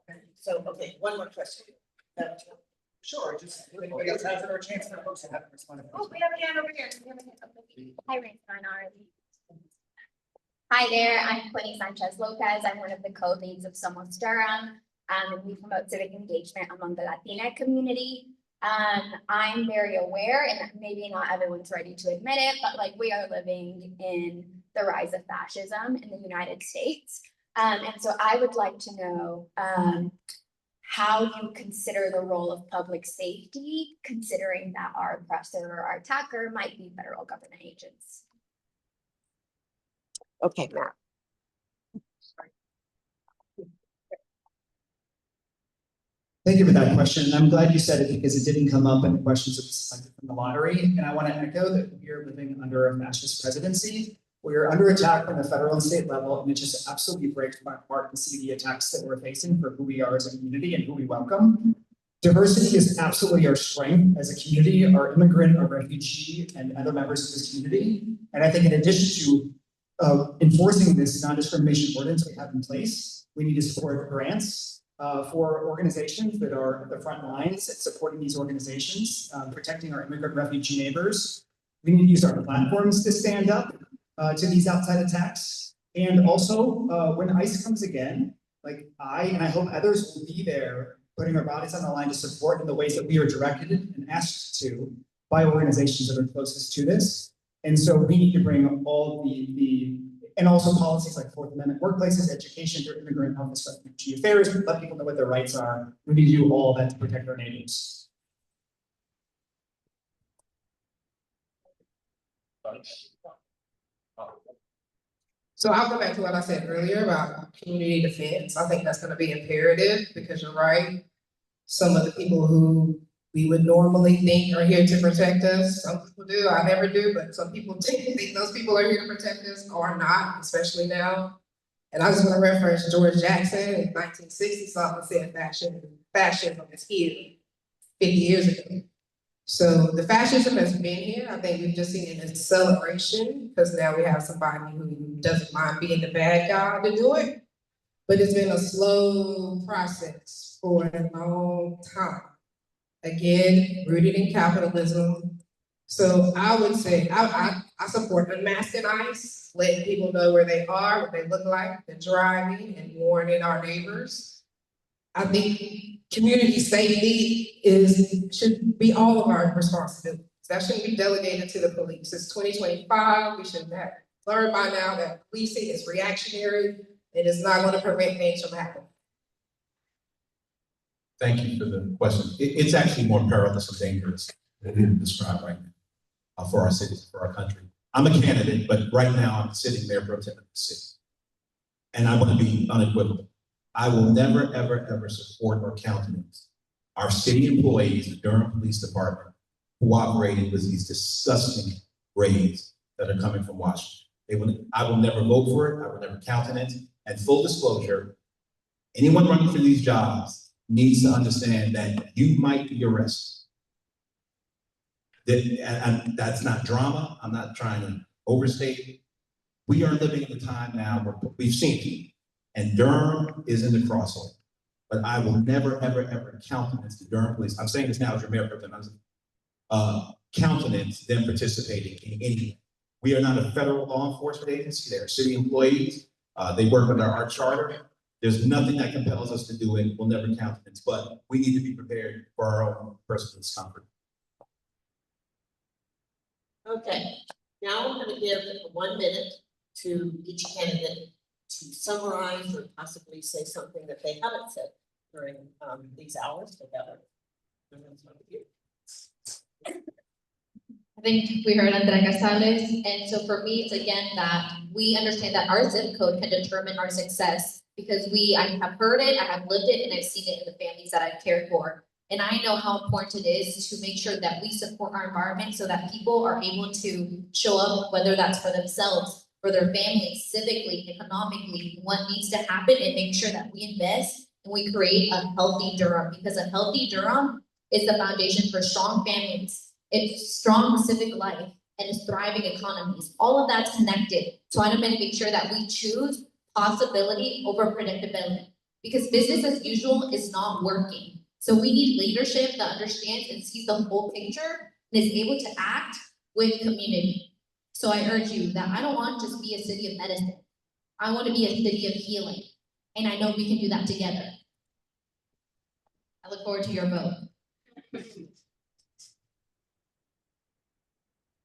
Okay, so, okay, one more question. Sure, just, if anybody else has another chance, for folks to have responded. Oh, we have a hand over here. We have a hand over here. Hi, Rain. Hi there, I'm Quinny Sanchez Lopez. I'm one of the co-leads of Somos Durham. And we promote civic engagement among the Latina community. I'm very aware, and maybe not everyone's ready to admit it, but like we are living in the rise of fascism in the United States. And so I would like to know how you consider the role of public safety, considering that our oppressor or our attacker might be federal government agents. Okay, Matt. Thank you for that question. I'm glad you said it because it didn't come up in the questions that was selected from the lottery. And I want to echo that we are living under a fascist presidency. We are under attack from the federal and state level, and it just absolutely breaks my heart to see the attacks that we're facing for who we are as a community and who we welcome. Diversity is absolutely our strength as a community, our immigrant, our refugee, and other members of this community. And I think in addition to enforcing this non-discrimination ordinance we have in place, we need to support grants for organizations that are at the front lines at supporting these organizations, protecting our immigrant refugee neighbors. We need to use our platforms to stand up to these outside attacks. And also, when ICE comes again, like I hope others will be there, putting our bodies on the line to support in the ways that we are directed and asked to by organizations that are closest to this. And so we need to bring all and also policies like Fourth Amendment workplaces, education for immigrant health and refugee affairs, let people know what their rights are. We need to do all of that to protect our neighbors. So I'll go back to what I said earlier about community defense. I think that's gonna be imperative because you're right. Some of the people who we would normally think are here to protect us, some people do, I never do, but some people think those people are here to protect us or not, especially now. And I just wanna reference George Jackson in 1960 something said fascism is here 50 years ago. So the fascism has been here. I think we've just seen it as a celebration because now we have somebody who doesn't mind being the bad guy to do it. But it's been a slow process for a long time. Again, rooted in capitalism. So I would say, I support unmasking ICE, letting people know where they are, what they look like, the driving, and warning our neighbors. I think community safety should be all of our responsibilities. That shouldn't be delegated to the police. It's 2025, we should have learned by now that policing is reactionary. It is not gonna prevent things from happening. Thank you for the question. It's actually more perilous and dangerous than you described right now for our cities, for our country. I'm a candidate, but right now I'm sitting mayor pro tem of the city. And I want to be unequivocal. I will never, ever, ever support or countenance our city employees, the Durham Police Department, cooperating with these disgusting raids that are coming from Washington. I will never vote for it. I will never countenance. And full disclosure, anyone running for these jobs needs to understand that you might be arrested. And that's not drama. I'm not trying to overstate it. We are living in a time now where we've seen it, and Durham is in the crosshole. But I will never, ever, ever countenance the Durham police. I'm saying this now as your mayor pro tem. Countenance them participating in anything. We are not a federal law enforcement agency. They are city employees. They work under our charter. There's nothing that compels us to do it. We'll never countenance, but we need to be prepared for our own personal discomfort. Okay, now I'm gonna give 1 minute to each candidate to summarize or possibly say something that they haven't said during these hours together. I think we heard Andrea Casales, and so for me, it's again that we understand that our zip code can determine our success because I have heard it, I have lived it, and I've seen it in the families that I've cared for. And I know how important it is to make sure that we support our environment so that people are able to show up, whether that's for themselves, for their families, civically, economically, what needs to happen, and make sure that we invest and we create a healthy Durham, because a healthy Durham is the foundation for strong families, it's strong civic life, and it's thriving economies. All of that's connected. So I'm gonna make sure that we choose possibility over predictability, because business as usual is not working. So we need leadership that understands and sees the whole picture and is able to act with community. So I urge you that I don't want to just be a city of medicine. I want to be a city of healing. And I know we can do that together. I look forward to your vote.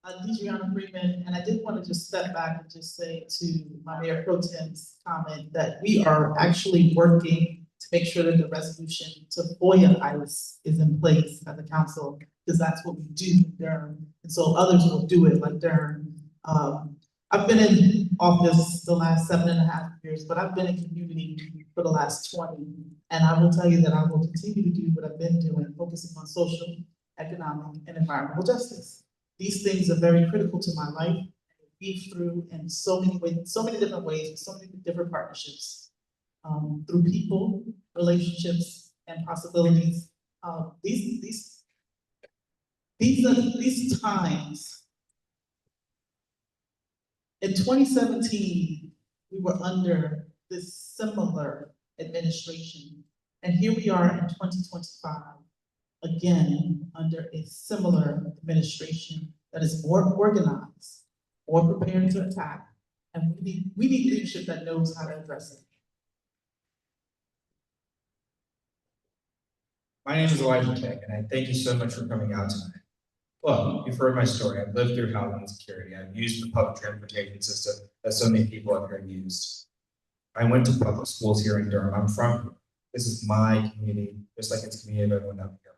Deidreana Freeman, and I did want to just step back and just say to my Mayor Pro Tem's comment that we are actually working to make sure that the resolution to FOIA ICE is in place at the council, because that's what we do in Durham, and so others will do it like Durham. I've been in office the last 7.5 years, but I've been in community for the last 20, and I will tell you that I will continue to do what I've been doing, focusing on social, economic, and environmental justice. These things are very critical to my life. Weave through in so many ways, so many different ways, with so many different partnerships, through people, relationships, and possibilities. These times. In 2017, we were under this similar administration, and here we are in 2025. Again, under a similar administration that is more organized, more prepared to attack, and we need leadership that knows how to address it. My name is Elijah King, and I thank you so much for coming out tonight. Look, you've heard my story. I've lived through housing insecurity. I've used the public transportation system that so many people up here used. I went to public schools here in Durham. I'm from here. This is my community, just like it's community of everyone up here.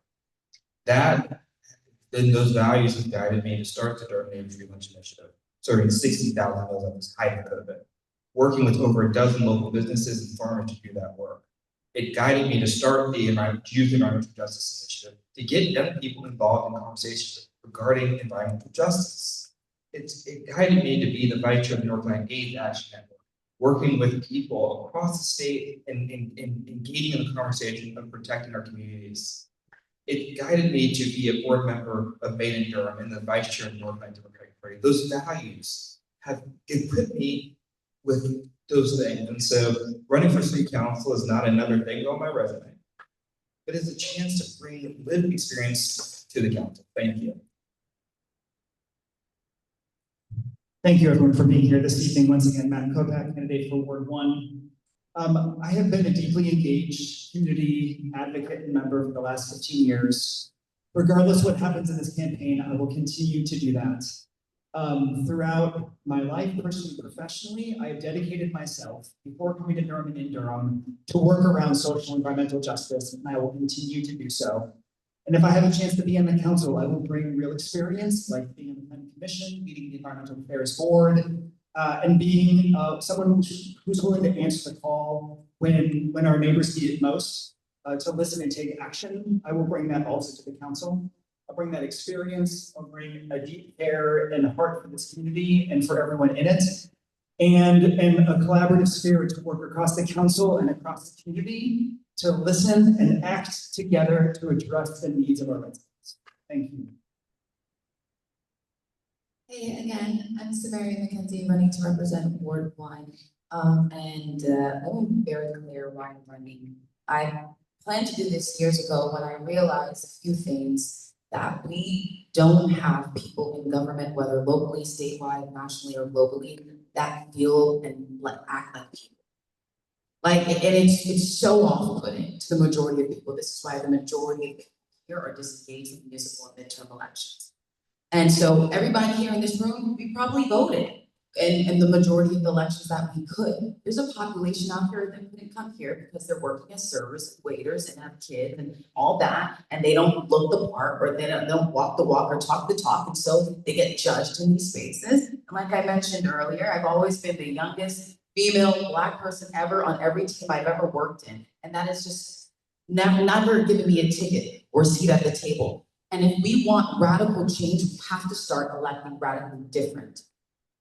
Those values have guided me to start the Durham Neighborhood Free Lunch Initiative, serving 60,000 meals at this height of COVID, working with over a dozen local businesses and farmers to do that work. It guided me to start the Youth Environmental Justice Initiative to get young people involved in conversations regarding environmental justice. It guided me to be the vice chair of the Northland AIDS Action Network, working with people across the state and engaging in the conversation of protecting our communities. It guided me to be a board member of Made in Durham and the vice chair of the Northland Democratic Party. Those values have equipped me with those things. And so running for city council is not another thing on my resume. but as a chance to bring lived experience to the council. Thank you. Thank you, everyone, for being here this evening. Once again, Matt Kopak, candidate for Ward 1. I have been a deeply engaged community advocate and member for the last 15 years. Regardless what happens in this campaign, I will continue to do that. Throughout my life, personally and professionally, I have dedicated myself, before coming to Durham and in Durham, to work around social and environmental justice, and I will continue to do so. And if I have a chance to be on the council, I will bring real experience, like being on the planning commission, leading the environmental affairs board, and being someone who's willing to answer the call when our neighbors need it most, to listen and take action. I will bring that also to the council. I'll bring that experience. I'll bring a deep care and heart for this community and for everyone in it, and a collaborative spirit to work across the council and across the community to listen and act together to address the needs of our residents. Thank you. Hey, again, I'm Samaria McKenzie, running to represent Ward 1. I'm very clear why I'm running. I planned to do this years ago when I realized a few things, that we don't have people in government, whether locally, statewide, nationally, or globally, that feel and act like people. And it's so off-putting to the majority of people. This is why the majority of people here are disengaged in municipal and midterm elections. And so everybody here in this room, we probably voted in the majority of the elections that we could. There's a population out here that couldn't come here because they're working as servers, waiters, and have kids and all that, and they don't look the part, or they don't walk the walk or talk the talk, and so they get judged in these spaces. And like I mentioned earlier, I've always been the youngest female Black person ever on every team I've ever worked in, and that is just never given me a ticket or seat at the table. And if we want radical change, we have to start electing radically different.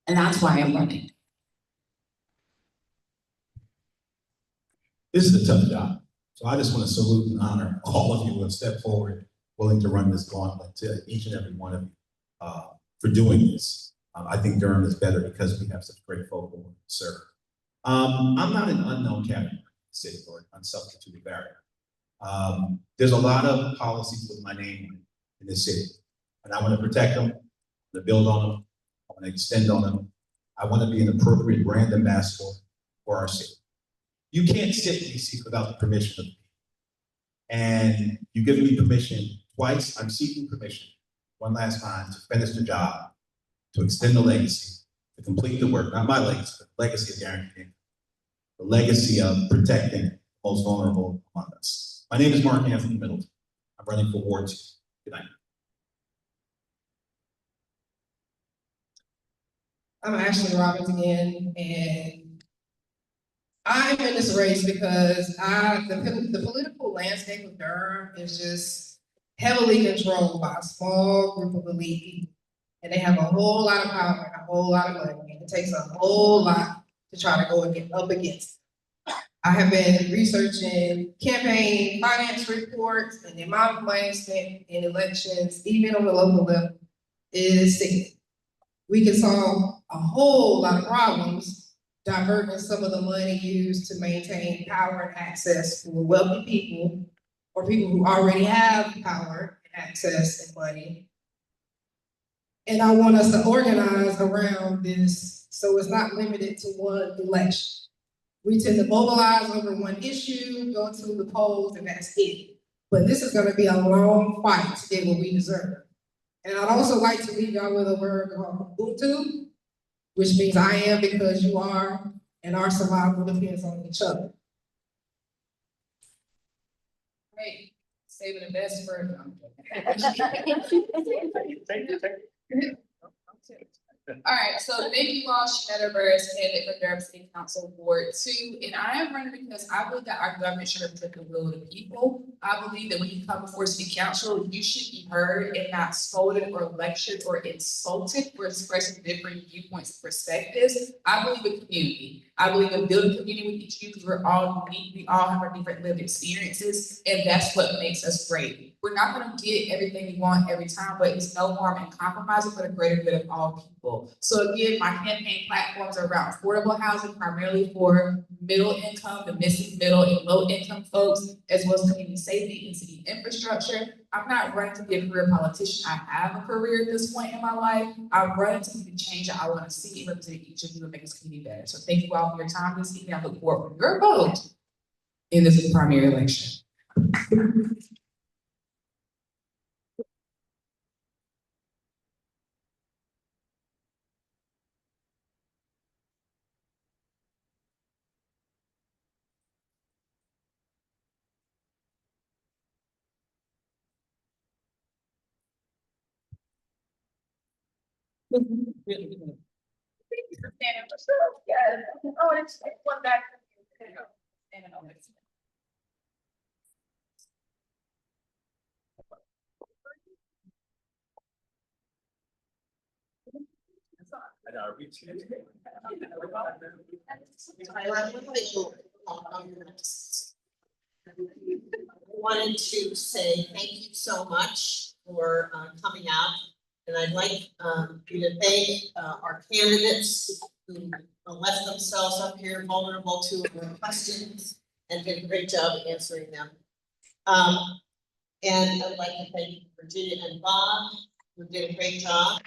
And that's why I'm running. This is a tough job. So I just want to salute and honor all of you who have stepped forward, willing to run this gauntlet, to each and every one of you for doing this. I think Durham is better because we have such great folk who serve. I'm not an unknown category in the city or an unsubstituted barrier. There's a lot of policies with my name in this city, and I want to protect them, to build on them, I want to extend on them. I want to be an appropriate brand ambassador for our city. You can't sit in these seats without the permission of the people. And you've given me permission twice. I'm seeking permission one last time to finish the job, to extend the legacy, to complete the work, not my legacy, but the legacy of Darren King, the legacy of protecting the most vulnerable among us. My name is Mark Anthony Middleton. I'm running for Ward 2. Good night. I'm Ashley Robbins again, and I'm in this race because the political landscape of Durham is just heavily controlled by a small group of elite people. And they have a whole lot of power and a whole lot of money. And it takes a whole lot to try to go and get up against it. I have been researching campaign finance reports, and the amount of money spent in elections, even on the local level, is significant. We can solve a whole lot of problems, diverting some of the money used to maintain power and access for wealthy people or people who already have power and access and money. And I want us to organize around this so it's not limited to one election. We tend to mobilize over one issue, go to the polls, and that's it. But this is gonna be a long fight to get what we deserve. And I'd also like to leave y'all with a word called Ubuntu, which means I am because you are, and our survival depends on each other. Great, saving the best for. All right, so thank you all, Shanetta Burris, candidate for Durham City Council Ward 2. And I am running because I believe that our government should reflect the will of the people. I believe that when you come before City Council, you should be heard and not scolded or lectured or insulted for expressing different viewpoints and perspectives. I believe in community. I believe in building community with each of you because we're all unique. We all have our different lived experiences, and that's what makes us great. We're not going to get everything we want every time, but it's no harm in compromising for the greater good of all people. So again, my campaign platforms are around affordable housing, primarily for middle income, the missing middle and low income folks, as well as community safety and city infrastructure. I'm not running to be a career politician. I have a career at this point in my life. I'm running to be the change that I want to see and represent each of you and make this community better. So thank you all for your time this evening. I look forward to your vote in this primary election. Oh, it's one back. And an open. Wanted to say thank you so much for coming out. And I'd like you to thank our candidates who left themselves up here vulnerable to questions and did a great job answering them. And I'd like to thank Virginia and Bob, who did a great job.